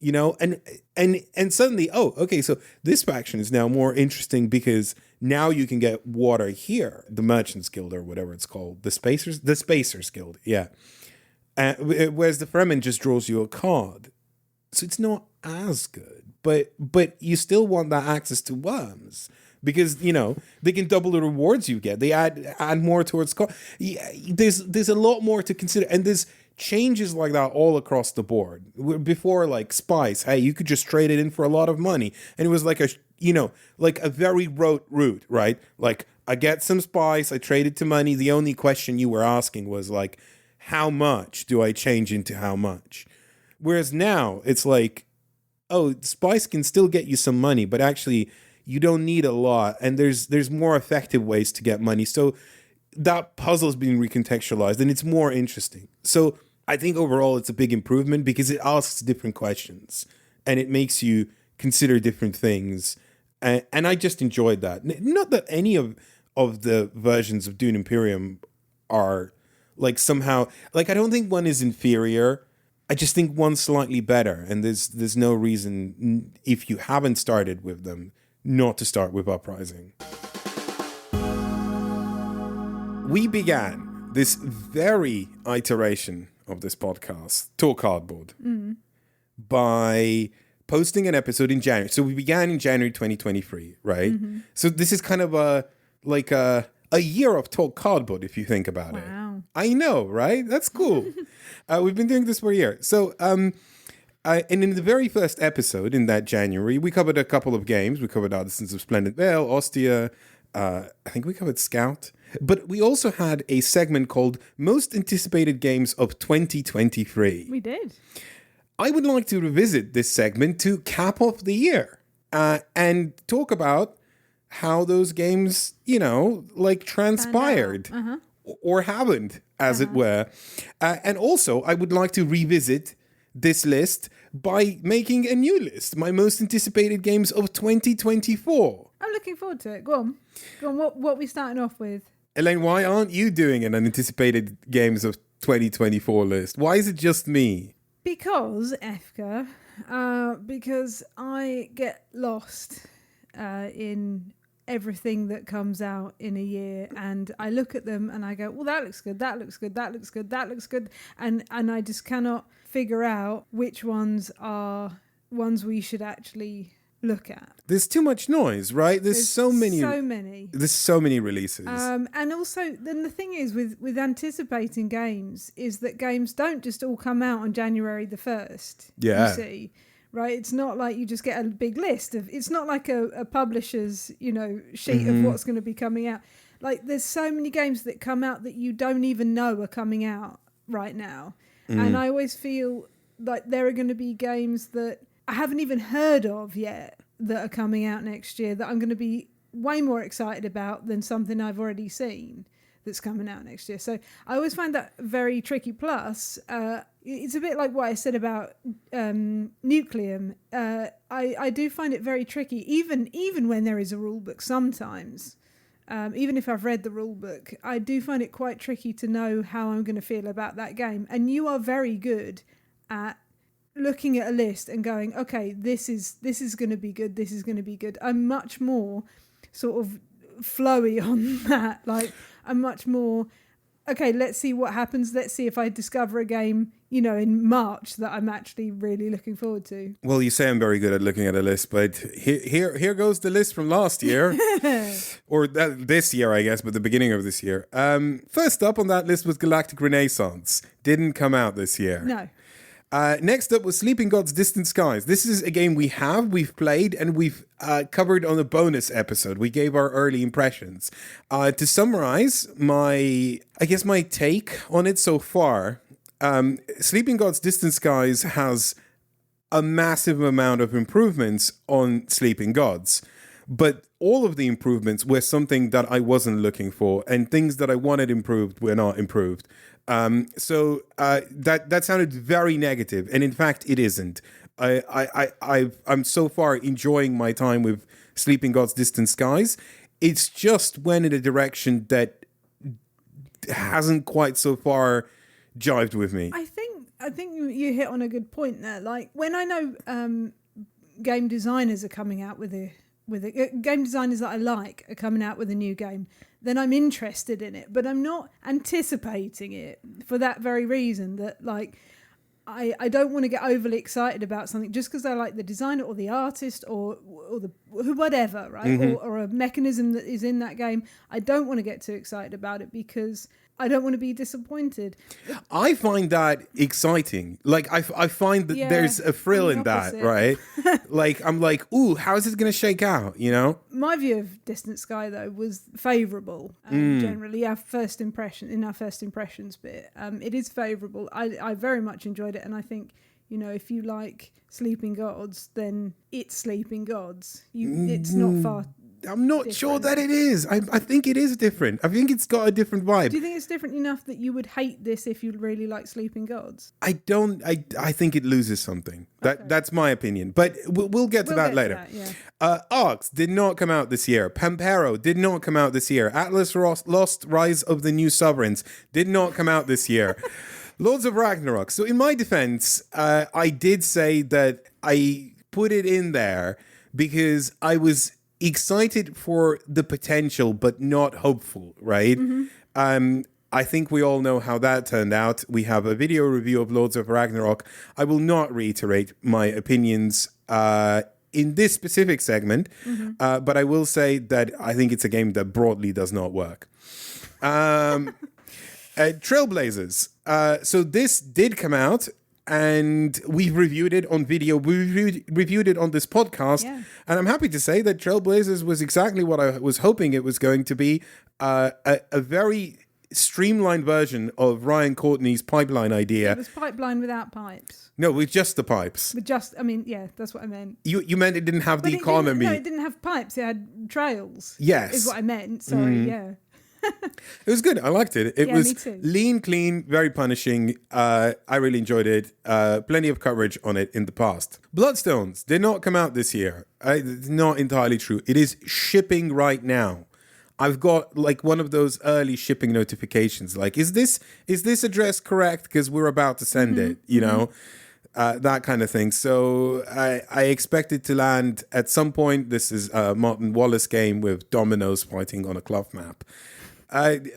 and suddenly, oh, okay, so this faction is now more interesting because now you can get water here, the Merchants Guild or whatever it's called, the Spacers Guild, yeah. Whereas the Fremen just draws you a card. So it's not as good. But you still want that access to worms because they can double the rewards you get. They add more towards yeah, there's a lot more to consider, and there's changes like that all across the board. Before, like spice, hey, you could just trade it in for a lot of money, and it was like a very rote route, right? Like I get some spice, I trade it to money. The only question you were asking was like, how much do I change into how much? Whereas now it's like, oh, spice can still get you some money, but actually you don't need a lot. And there's more effective ways to get money. So that puzzle is being recontextualized and it's more interesting. So I think overall it's a big improvement because it asks different questions and it makes you consider different things. And I just enjoyed that. Not that any of the versions of Dune Imperium are like somehow, like I don't think one is inferior. I just think one's slightly better, and there's no reason, if you haven't started with them, not to start with Uprising. We began this very iteration of this podcast, Talk Cardboard, by posting an episode in January. So we began in January 2023, right? Mm-hmm. So this is kind of a year of Talk Cardboard, if you think about it. I know, right? That's cool. We've been doing this for a year. So, and in the very first episode in that January, we covered a couple of games. We covered Artisans of Splendid Vale, Ostia. I think we covered Scout. But we also had a segment called Most Anticipated Games of 2023. We did. I would like to revisit this segment to cap off the year and talk about how those games, transpired or haven't, as it were. And also, I would like to revisit this list by making a new list, my most anticipated games of 2024. I'm looking forward to it. Go on. What are we starting off with? Elaine, why aren't you doing an anticipated games of 2024 list? Why is it just me? Because, Efka, because I get lost in everything that comes out in a year, and I look at them and I go, well, that looks good, that looks good, that looks good, that looks good, and I just cannot figure out which ones are ones we should actually look at. There's too much noise, right? There's so many. There's so many releases. And also, then the thing is with anticipating games is that games don't just all come out on January the 1st. Yeah. You see, right? It's not like you just get a big list of. It's not like a publisher's, sheet of what's going to be coming out. Like, there's so many games that come out that you don't even know are coming out right now. And I always feel like there are going to be games that I haven't even heard of yet that are coming out next year that I'm going to be way more excited about than something I've already seen that's coming out next year. So I always find that very tricky. Plus, it's a bit like what I said about Nucleum. I do find it very tricky, even when there is a rule book sometimes. Even if I've read the rule book, I do find it quite tricky to know how I'm going to feel about that game. And you are very good at looking at a list and going, okay, this is going to be good, this is going to be good. I'm much more sort of flowy on that. Like, I'm much more, okay, let's see what happens. Let's see if I discover a game, in March that I'm actually really looking forward to. Well, you say I'm very good at looking at a list, but here goes the list from last year. Or this year, I guess, but the beginning of this year. First up on that list was Galactic Renaissance. Didn't come out this year. No. Next up was Sleeping Gods Distant Skies. This is a game we've played, and we've covered on a bonus episode. We gave our early impressions. To summarize my take on it so far, Sleeping Gods Distant Skies has a massive amount of improvements on Sleeping Gods. But all of the improvements were something that I wasn't looking for, and things that I wanted improved were not improved. So that sounded very negative, and in fact, it isn't. I'm so far enjoying my time with Sleeping Gods Distant Skies. It's just went in a direction that hasn't quite so far jived with me. I think you hit on a good point there. Like, when I know game designers are coming out with game designers that I like are coming out with a new game, then I'm interested in it, but I'm not anticipating it for that very reason, that like I don't want to get overly excited about something just because I like the designer or the artist or the whatever, right? Or a mechanism that is in that game. I don't want to get too excited about it because I don't want to be disappointed. I find that exciting. Like, I find that there's a thrill in that, right? Like, I'm like, ooh, how is it going to shake out, My view of Distant Sky, though, was favourable, generally. Our first impressions bit. It is favourable. I very much enjoyed it, and I think, if you like Sleeping Gods, then it's Sleeping Gods. It's not far I'm not sure that it is. I think it is different. I think it's got a different vibe. Do you think it's different enough that you would hate this if you really like Sleeping Gods? I don't. I think it loses something. That's my opinion. But we'll get to that later. Arx did not come out this year. Pampero did not come out this year. Atlas Lost Rise of the New Sovereigns did not come out this year. Lords of Ragnarok. So in my defense, I did say that I put it in there because I was excited for the potential, but not hopeful, right? I think we all know how that turned out. We have a video review of Lords of Ragnarok. I will not reiterate my opinions in this specific segment, but I will say that I think it's a game that broadly does not work. Trailblazers. So this did come out. and we've reviewed it on video. We reviewed it on this podcast. Yeah. And I'm happy to say that Trailblazers was exactly what I was hoping it was going to be. A very streamlined version of Ryan Courtney's pipeline idea. It was pipeline without pipes. No, with just the pipes. That's what I meant. You meant it didn't have But the economy. it didn't have pipes. It had trails. Yes. Is what I meant. Sorry, yeah. It was good. I liked it. It Yeah, was me too. lean, clean, very punishing. I really enjoyed it. Plenty of coverage on it in the past. Bloodstones did not come out this year. It's not entirely true. It is shipping right now. I've got like one of those early shipping notifications. Like, is this address correct? Because we're about to send it. You know, that kind of thing. So I expect it to land at some point. This is a Martin Wallace game with dominoes fighting on a cloth map.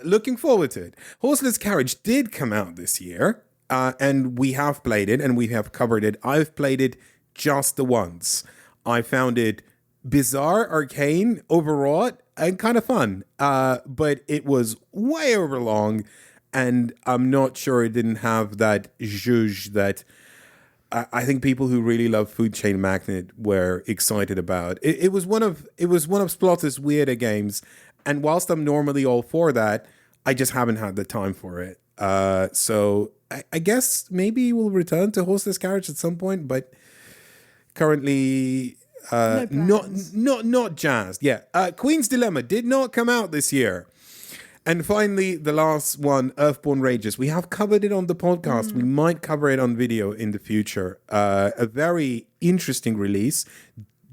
Looking forward to it. Horseless Carriage did come out this year, and we have played it and we have covered it. I've played it just the once. I found it bizarre, arcane, overwrought, and kind of fun. But it was way over long, and I'm not sure it didn't have that zhuzh that I think people who really love Food Chain Magnate were excited about. It was one of Splotter's weirder games, and whilst I'm normally all for that, I just haven't had the time for it. So I guess maybe we'll return to Horseless Carriage at some point, but currently not jazzed. Yeah, Queen's Dilemma did not come out this year. And finally, the last one, Earthborn Rages. We have covered it on the podcast. We might cover it on video in the future. A very interesting release.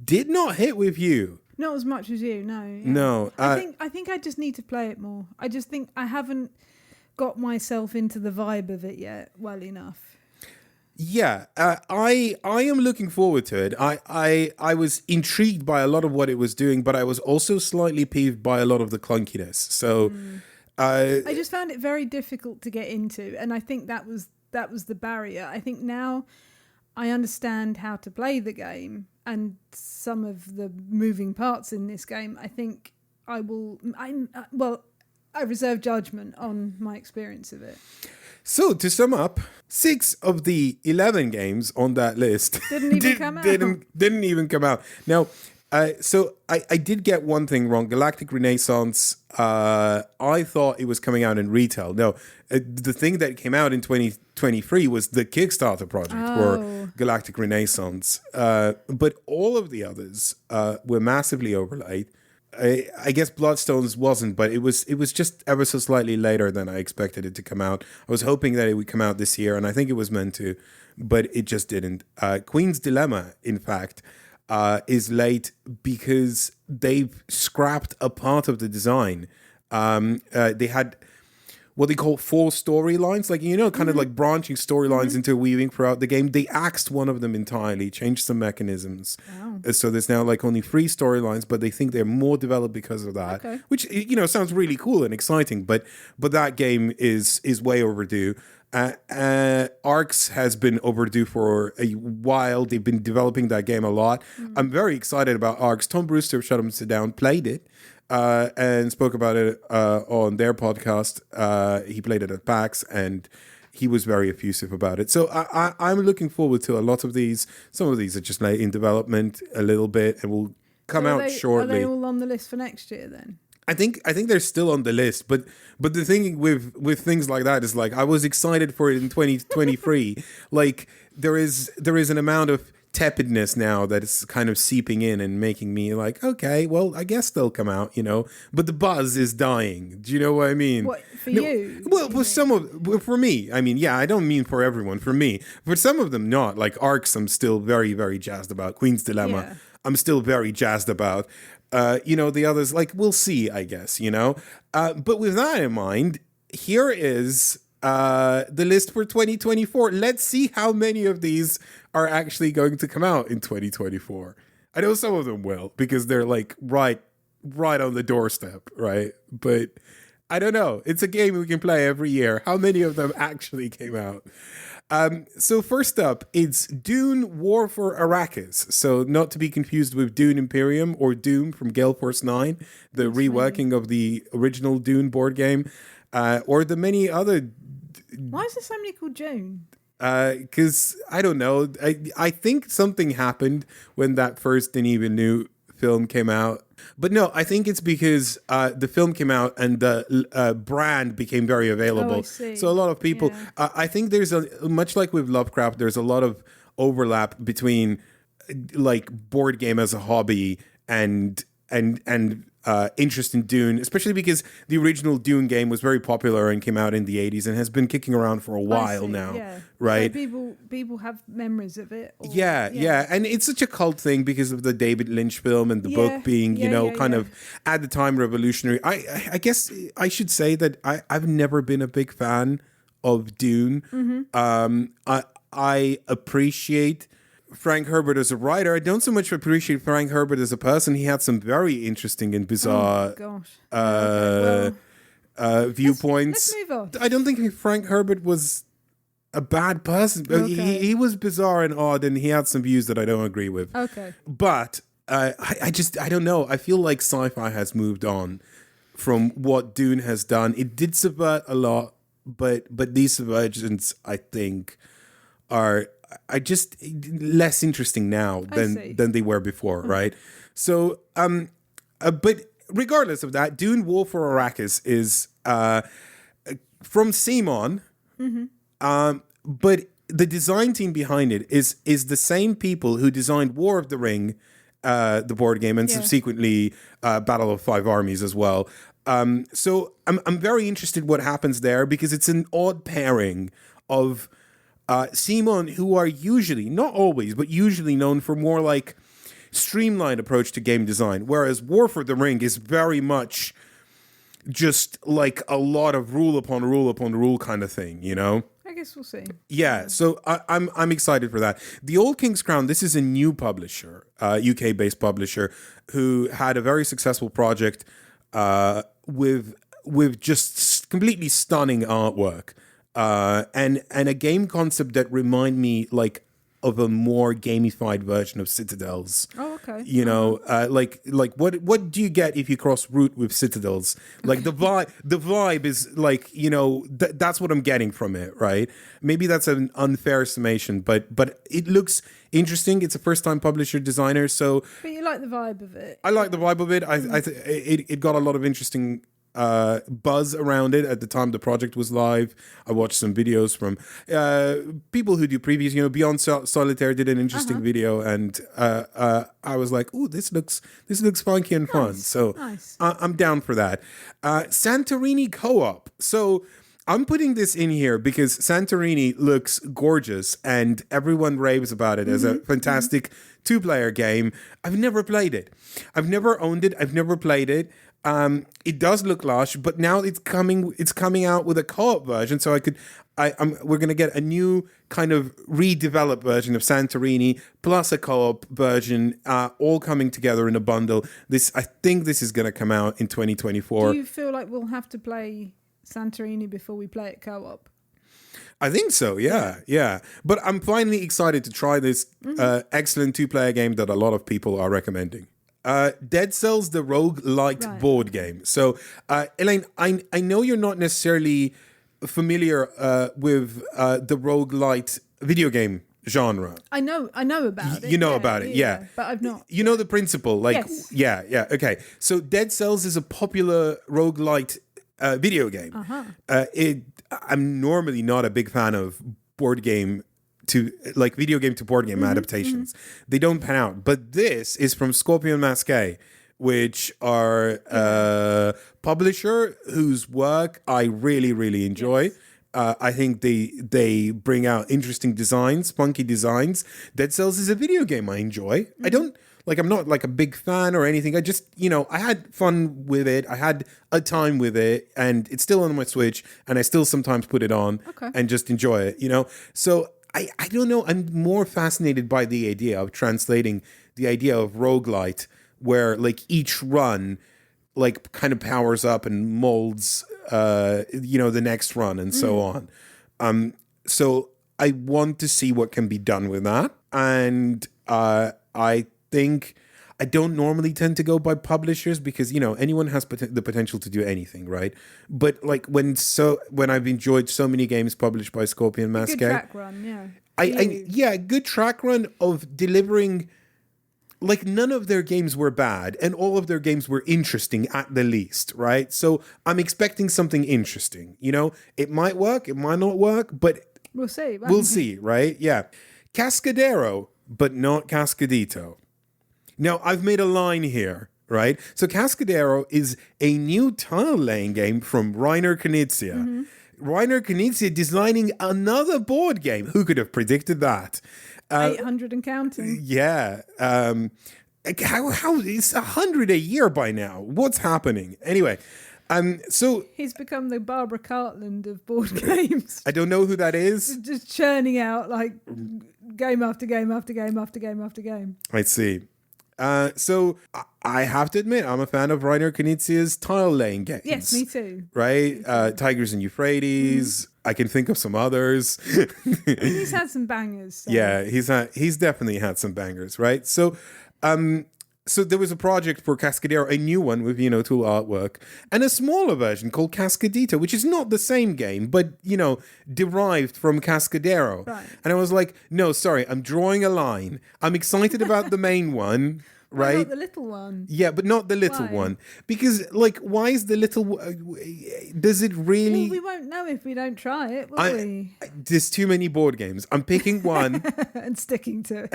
Did not hit with you. Not as much as you, no. Yeah. No. I think I just need to play it more. I just think I haven't got myself into the vibe of it yet well enough. Yeah, I am looking forward to it. I was intrigued by a lot of what it was doing, but I was also slightly peeved by a lot of the clunkiness. So I just found it very difficult to get into, and I think that was the barrier. I think now I understand how to play the game and some of the moving parts in this game. I think I reserve judgment on my experience of it. So to sum up, 6 of the 11 games on that list Didn't even come out. Didn't even come out. Now, so I did get one thing wrong. Galactic Renaissance, I thought it was coming out in retail. No, the thing that came out in 2023 was the Kickstarter project for Galactic Renaissance. But all of the others were massively overlaid. I guess Bloodstones wasn't, but it was just ever so slightly later than I expected it to come out. I was hoping that it would come out this year, and I think it was meant to, but it just didn't. Queen's Dilemma, in fact, is late because they've scrapped a part of the design. They had what they call 4 storylines, like, kind of like branching storylines interweaving throughout the game. They axed one of them entirely, changed some mechanisms. Wow. So there's now like only 3 storylines, but they think they're more developed because of that, which, sounds really cool and exciting, but that game is way overdue. Arcs has been overdue for a while. They've been developing that game a lot. I'm very excited about Arcs. Tom Brewster of Shut 'Em Sit Down played it. And spoke about it on their podcast. He played it at PAX, and he was very effusive about it. So I'm looking forward to a lot of these. Some of these are just like in development a little bit, and will come out shortly. Are they all on the list for next year then? I think they're still on the list, but the thing with things like that is, like, I was excited for it in 2023. Like there is an amount of tepidness now that is kind of seeping in and making me like, okay, well, I guess they'll come out, but the buzz is dying. Do you know what I mean? What, for you? Well, for me, I mean, yeah, I don't mean for everyone. For me, for some of them, not. Like Arcs, I'm still very, very jazzed about. Queen's Dilemma, I'm still very jazzed about. The others, like, we'll see, I guess. But with that in mind, here is the list for 2024. Let's see how many of these are actually going to come out in 2024. I know some of them will, because they're like right on the doorstep, right? But I don't know. It's a game we can play every year. How many of them actually came out? So first up, it's Dune War for Arrakis. So not to be confused with Dune Imperium or Doom from Gale Force 9, the reworking of the original Dune board game, or the many other... Why is there so many called June? Because I don't know. I think something happened when that first Denis Villeneuve film came out. But no, I think it's because the film came out and the brand became very available. Oh, I see. So a lot of people, Yeah. I think there's much like with Lovecraft, there's a lot of overlap between like board game as a hobby and interest in Dune, especially because the original Dune game was very popular and came out in the 80s and has been kicking around for a while now, Yeah. right? So people have memories of it. Or, Yeah. And it's such a cult thing because of the David Lynch film and the Yeah, book being, kind yeah. of at the time revolutionary. I guess I should say that I've never been a big fan of Dune. I appreciate Frank Herbert as a writer. I don't so much appreciate Frank Herbert as a person. He had some very interesting and bizarre Gosh. viewpoints. Let's move on. I don't think Frank Herbert was a bad person. Okay. He was bizarre and odd, and he had some views that I don't agree with. Okay. But I don't know. I feel like sci-fi has moved on from what Dune has done. It did subvert a lot, but these subversions, I think, are just less interesting now than they were before, right? So, but regardless of that, Dune: War for Arrakis is from Simon, but the design team behind it is the same people who designed War of the Ring, the board game, and subsequently Battle of Five Armies as well. So I'm very interested what happens there because it's an odd pairing of Simon, who are usually, not always, but usually known for more like streamlined approach to game design, whereas War for the Ring is very much just like a lot of rule upon rule upon rule kind of thing, you know? I guess we'll see. Yeah, so I'm excited for that. The Old King's Crown, this is a new publisher, UK-based publisher, who had a very successful project with just completely stunning artwork. And a game concept that remind me like of a more gamified version of Citadels. Oh, okay. You know, like what do you get if you cross route with Citadels? Like the vibe is like, you know, that's what I'm getting from it, right? Maybe that's an unfair summation, but it looks interesting. It's a first time publisher designer, so But you like the vibe of it. I like the vibe of it. It got a lot of interesting buzz around it at the time the project was live. I watched some videos from people who do previews. You know, Beyond Solitaire did an interesting video, and I was like, "Ooh, this looks funky and fun." So Nice. I'm down for that. Santorini co-op. So I'm putting this in here because Santorini looks gorgeous, and everyone raves about it as a fantastic two-player game. I've never played it. I've never owned it. I've never played it. It does look lush, but now it's coming out with a co-op version, so we're gonna get a new kind of redeveloped version of Santorini plus a co-op version, all coming together in a bundle. I think this is gonna come out in 2024. Do you feel like we'll have to play Santorini before we play it co-op? I think so, yeah. But I'm finally excited to try this excellent two-player game that a lot of people are recommending. Dead Cells, the roguelite board game. So, Elaine, I know you're not necessarily familiar with the roguelite video game genre. I know about it. You know about it, yeah. But I've not. You know the principle, like, Yes. yeah. Okay, so Dead Cells is a popular roguelite video game. I'm normally not a big fan of board game to like video game to board game adaptations. They don't pan out. But this is from Scorpion Masqué, which are a publisher whose work I really, really enjoy. Yes. I think they bring out interesting designs, funky designs. Dead Cells is a video game I enjoy. I'm not like a big fan or anything. I just, I had fun with it. I had a time with it, and it's still on my Switch, and I still sometimes put it on and just enjoy it, So I don't know. I'm more fascinated by the idea of translating the idea of roguelite, where like each run like kind of powers up and molds, the next run and so on. So I want to see what can be done with that. And I think I don't normally tend to go by publishers because, anyone has the potential to do anything, right? But like when I've enjoyed so many games published by Scorpion Masqué, Good track run, yeah. Good track run of delivering. Like none of their games were bad and all of their games were interesting at the least, right? So I'm expecting something interesting, It might work, it might not work, but we'll see. We'll see, right? Yeah. Cascadero, but not Cascadito. Now, I've made a line here, right? So Cascadero is a new tile-laying game from Reiner Knizia. Mm-hmm. Reiner Knizia designing another board game. Who could have predicted that? 800 and counting. Yeah. How it's 100 a year by now. What's happening? Anyway, so he's become the Barbara Cartland of board games. I don't know who that is. Just churning out like game after game after game after game after game. I see. So I have to admit, I'm a fan of Reiner Knizia's tile-laying games. Yes, me too. Right? Tigers and Euphrates. I can think of some others. He's had some bangers. So. Yeah, he's definitely had some bangers, right? So there was a project for Cascadero, a new one with, tool artwork, and a smaller version called Cascadito, which is not the same game, but, derived from Cascadero. Right. And I was like, no, sorry, I'm drawing a line. I'm excited about the main one. Right? Not the little one. Yeah, but not the little one. Because, why is the little... does it really... Well, we won't know if we don't try it, will we? There's too many board games. I'm picking one... and sticking to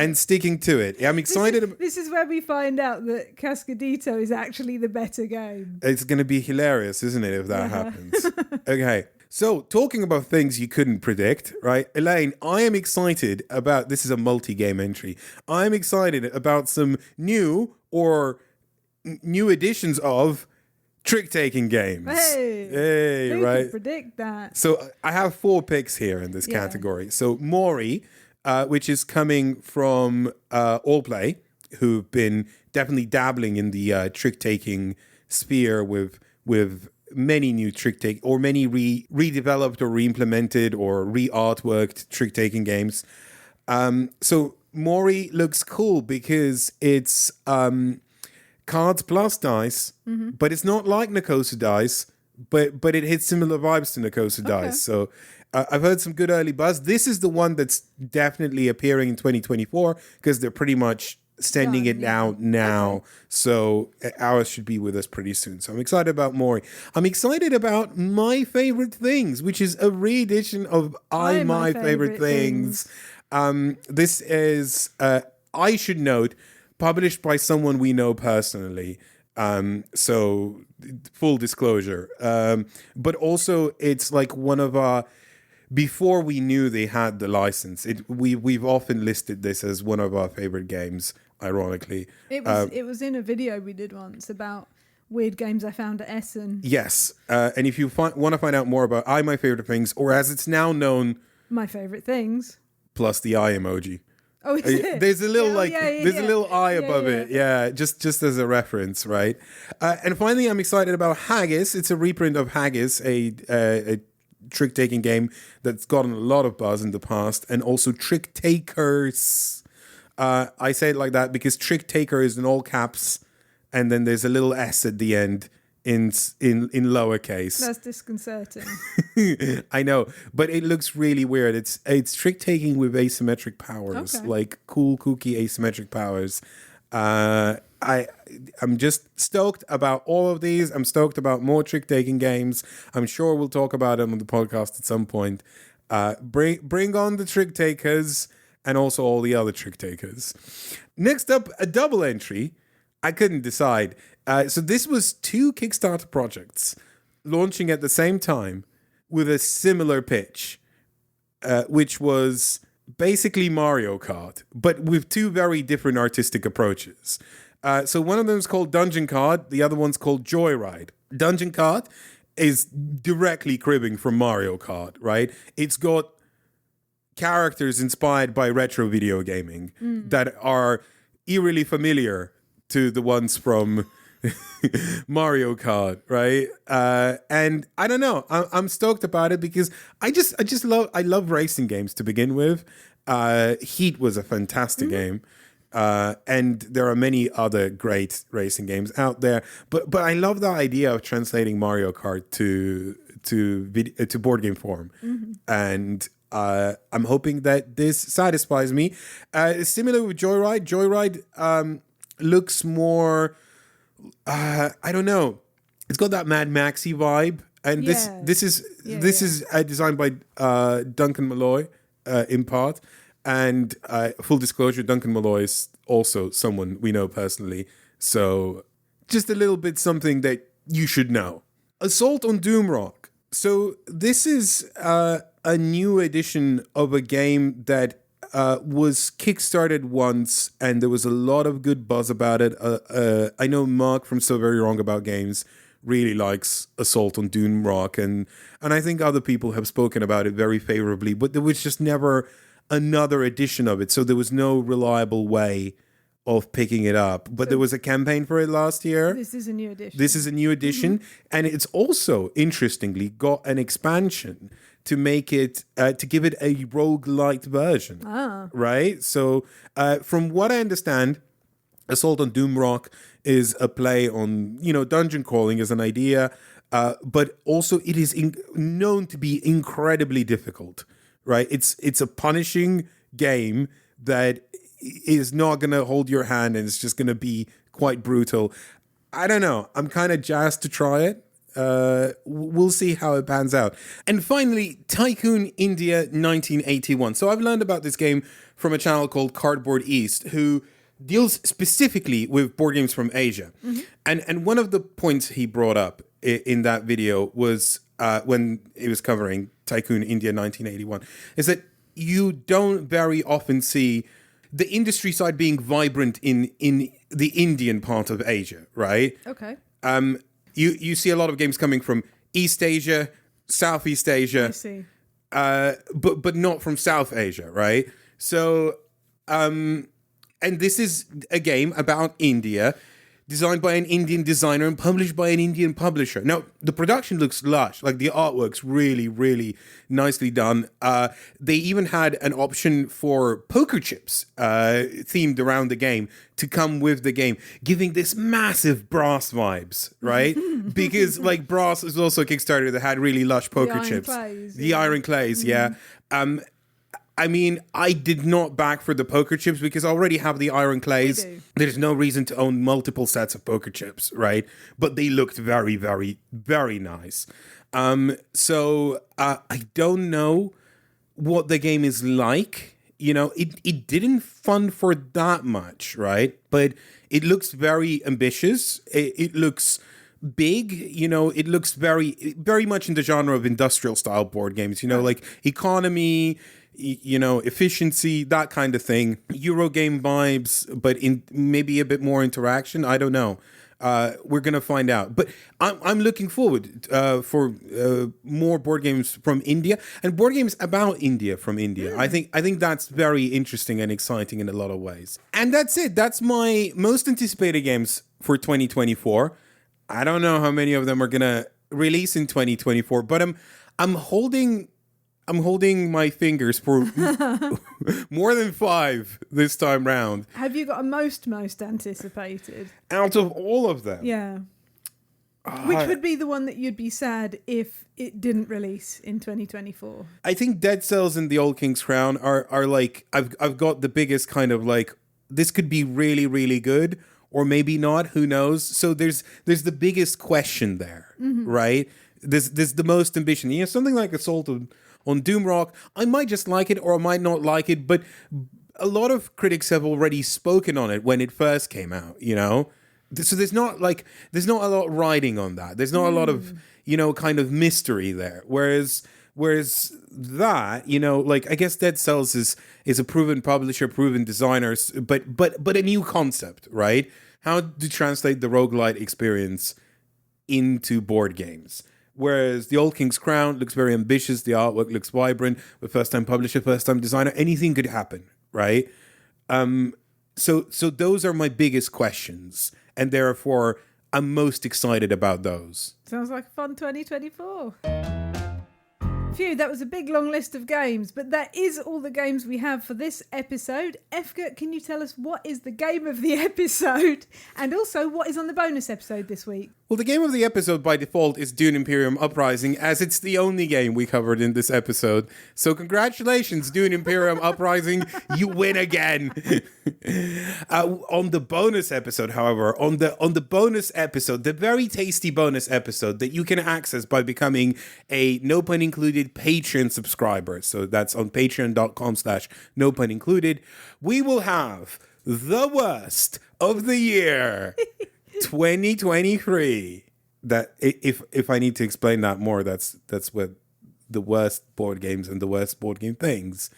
it. I'm excited... This is where we find out that Cascadito is actually the better game. It's going to be hilarious, isn't it, if that happens? Okay. So, talking about things you couldn't predict, right? Elaine, I am excited about, this is a multi-game entry, I'm excited about some new editions of trick-taking games. Hey, who right? could predict that? So, I have 4 picks here in this category. So, Mori, which is coming from Allplay, who've been definitely dabbling in the trick-taking sphere with many new or many redeveloped or re-implemented or re-artworked trick-taking games. So Mori looks cool because it's cards plus dice, but it's not like Nakosa dice, but it hits similar vibes to Nakosa dice. So I've heard some good early buzz. This is the one that's definitely appearing in 2024 because they're pretty much sending it out now. Okay. So ours should be with us pretty soon. So I'm excited about Mori. I'm excited about My Favorite Things, which is a re-edition of My Favorite Things. This is, I should note, published by someone we know personally. So full disclosure. But also it's like one of our... Before we knew they had the license, we've often listed this as one of our favorite games, ironically. It was in a video we did once about weird games I found at Essen. Yes. And if you want to find out more about My Favorite Things, or as it's now known... My Favorite Things. Plus the eye emoji. Oh, is it? There's a little there's a little eye above it. Yeah, just as a reference, right? And finally, I'm excited about Haggis. It's a reprint of Haggis, a trick-taking game that's gotten a lot of buzz in the past, and also Trick Takers. I say it like that because Trick Taker is in all caps, and then there's a little S at the end in lowercase. That's disconcerting. I know, but it looks really weird. It's trick-taking with asymmetric powers, like cool, kooky asymmetric powers. I'm just stoked about all of these. I'm stoked about more trick-taking games. I'm sure we'll talk about them on the podcast at some point. Bring on the trick takers and also all the other trick takers. Next up, a double entry. I couldn't decide. So this was 2 Kickstarter projects launching at the same time with a similar pitch, which was basically Mario Kart, but with 2 very different artistic approaches. So one of them is called Dungeon Kart, the other one's called Joyride. Dungeon Kart is directly cribbing from Mario Kart, right? It's got characters inspired by retro video gaming that are eerily familiar to the ones from Mario Kart, right? And I don't know, I'm stoked about it because I love racing games to begin with. Heat was a fantastic game. And there are many other great racing games out there. But I love the idea of translating Mario Kart to board game form. And I'm hoping that this satisfies me. Similar with Joyride. Joyride looks more, I don't know. It's got that Mad Maxy vibe. And this is designed by Duncan Malloy in part. And full disclosure, Duncan Malloy is also someone we know personally. So just a little bit something that you should know. Assault on Doomrock. So this is a new edition of a game that was kickstarted once, and there was a lot of good buzz about it. I know Mark from So Very Wrong About Games really likes Assault on Doomrock, and I think other people have spoken about it very favorably, but there was just never another edition of it, so there was no reliable way of picking it up. But there was a campaign for it last year. This is a new edition. This is a new edition, and it's also, interestingly, got an expansion to make it, to give it a roguelite version. Right? So, from what I understand, Assault on Doomrock is a play on, dungeon crawling as an idea, but also it is known to be incredibly difficult, right? It's a punishing game that is not going to hold your hand, and it's just going to be quite brutal. I don't know. I'm kind of jazzed to try it. We'll see how it pans out. And finally, Tycoon India 1981. So I've learned about this game from a channel called Cardboard East, who deals specifically with board games from Asia. And one of the points he brought up in that video was when he was covering Tycoon India 1981, is that you don't very often see the industry side being vibrant in the Indian part of Asia, right? Okay. You see a lot of games coming from East Asia, Southeast Asia, I see. but not from South Asia, right? So, and this is a game about India, designed by an Indian designer and published by an Indian publisher. Now, the production looks lush. Like, the artwork's really, really nicely done. They even had an option for poker chips themed around the game to come with the game, giving this massive Brass vibes, right? Because, like, Brass is also a Kickstarter that had really lush poker chips. The Iron Clays, yeah. I mean, I did not back for the poker chips because I already have the Iron Clays. There's no reason to own multiple sets of poker chips, right? But they looked very, very, very nice. So I don't know what the game is like. It didn't fund for that much, right? But it looks very ambitious. It looks big, it looks very, very much in the genre of industrial style board games, like economy, efficiency, that kind of thing. Eurogame vibes, but in maybe a bit more interaction. I don't know. We're going to find out. But I'm looking forward for more board games from India and board games about India from India. I think that's very interesting and exciting in a lot of ways. And that's it. That's my most anticipated games for 2024. I don't know how many of them are going to release in 2024, but I'm holding my fingers for more than 5 this time round. Have you got a most anticipated? Out of all of them? Yeah. Which would be the one that you'd be sad if it didn't release in 2024? I think Dead Cells and The Old King's Crown are like, I've got the biggest kind of like, this could be really, really good, or maybe not, who knows? So there's the biggest question there, right? There's the most ambition. Something like Assault on Doomrock, I might just like it or I might not like it, but a lot of critics have already spoken on it when it first came out, So there's not a lot riding on that. There's not a lot of, kind of mystery there. Whereas that, like, I guess Dead Cells is a proven publisher, proven designers, but a new concept, right? How to translate the roguelite experience into board games. Whereas The Old King's Crown looks very ambitious, the artwork looks vibrant, but first-time publisher, first-time designer, anything could happen, right? So those are my biggest questions, and therefore I'm most excited about those. Sounds like a fun 2024. Phew, that was a big long list of games, but that is all the games we have for this episode. Efka, can you tell us what is the game of the episode? And also, what is on the bonus episode this week? Well, the game of the episode by default is Dune Imperium Uprising, as it's the only game we covered in this episode. So congratulations, Dune Imperium Uprising, you win again. On the bonus episode, however, on the bonus episode, the very tasty bonus episode that you can access by becoming a no pun included Patreon subscriber. So that's on patreon.com/no pun included. We will have the worst of the year. 2023. That if I need to explain that more, that's what the worst board games and the worst board game things.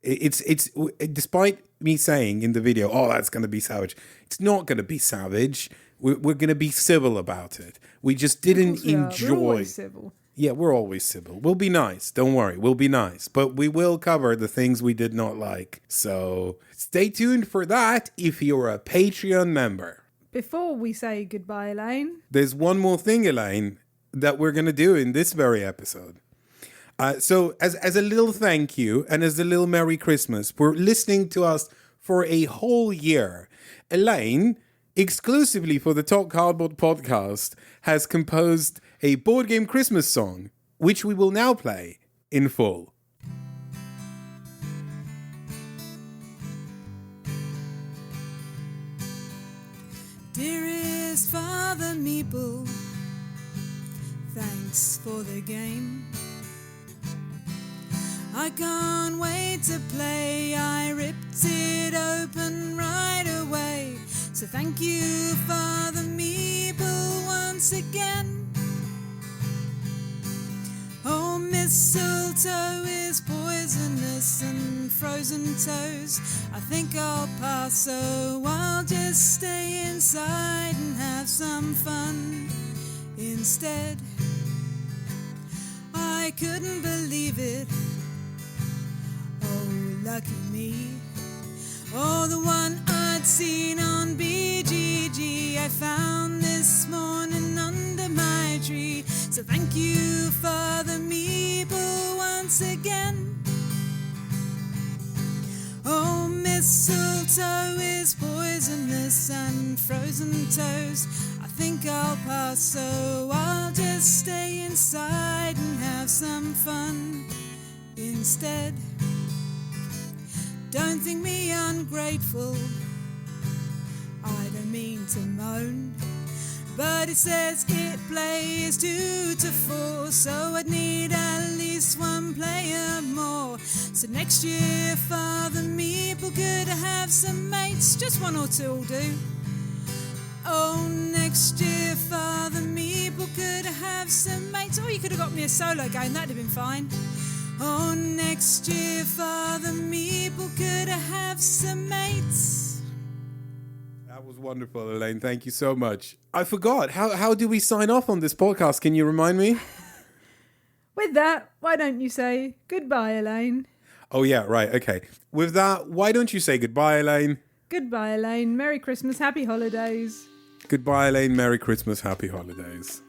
It's despite me saying in the video, oh, that's going to be savage. It's not going to be savage. We're going to be civil about it. We just didn't enjoy. We're always civil. Yeah, we're always civil. We'll be nice. Don't worry. We'll be nice. But we will cover the things we did not like. So stay tuned for that if you're a Patreon member. Before we say goodbye, Elaine. There's one more thing, Elaine, that we're going to do in this very episode. So as a little thank you and as a little Merry Christmas for listening to us for a whole year, Elaine, exclusively for the Talk Cardboard podcast, has composed a board game Christmas song, which we will now play in full. Dearest Father Meeple, thanks for the game. I can't wait to play, I ripped it open right away. So thank you, Father Meeple, once again. Oh, mistletoe is poisonous and frozen toes. I think I'll pass, so I'll just stay inside and have some fun instead. I couldn't believe it. Oh, lucky me. Oh, the one I'd seen on BGG I found this morning under my tree. So thank you, Father Meeple, once again. Oh, mistletoe is poisonous and frozen toes. I think I'll pass, so I'll just stay inside and have some fun instead. Don't think me ungrateful, I don't mean to moan, but it says it plays 2 to 4, so I'd need at least one player more. So next year, Father Meeple, could I have some mates? Just 1 or 2 will do. Oh, next year, Father Meeple, could I have some mates? Or you could have got me a solo game, that'd have been fine. Oh, next year, Father Meeple, could I have some mates? That was wonderful, Elaine. Thank you so much. I forgot. How do we sign off on this podcast? Can you remind me? With that, why don't you say goodbye, Elaine? Oh, yeah, right. Okay. With that, why don't you say goodbye, Elaine? Goodbye, Elaine. Merry Christmas. Happy holidays. Goodbye, Elaine. Merry Christmas. Happy holidays.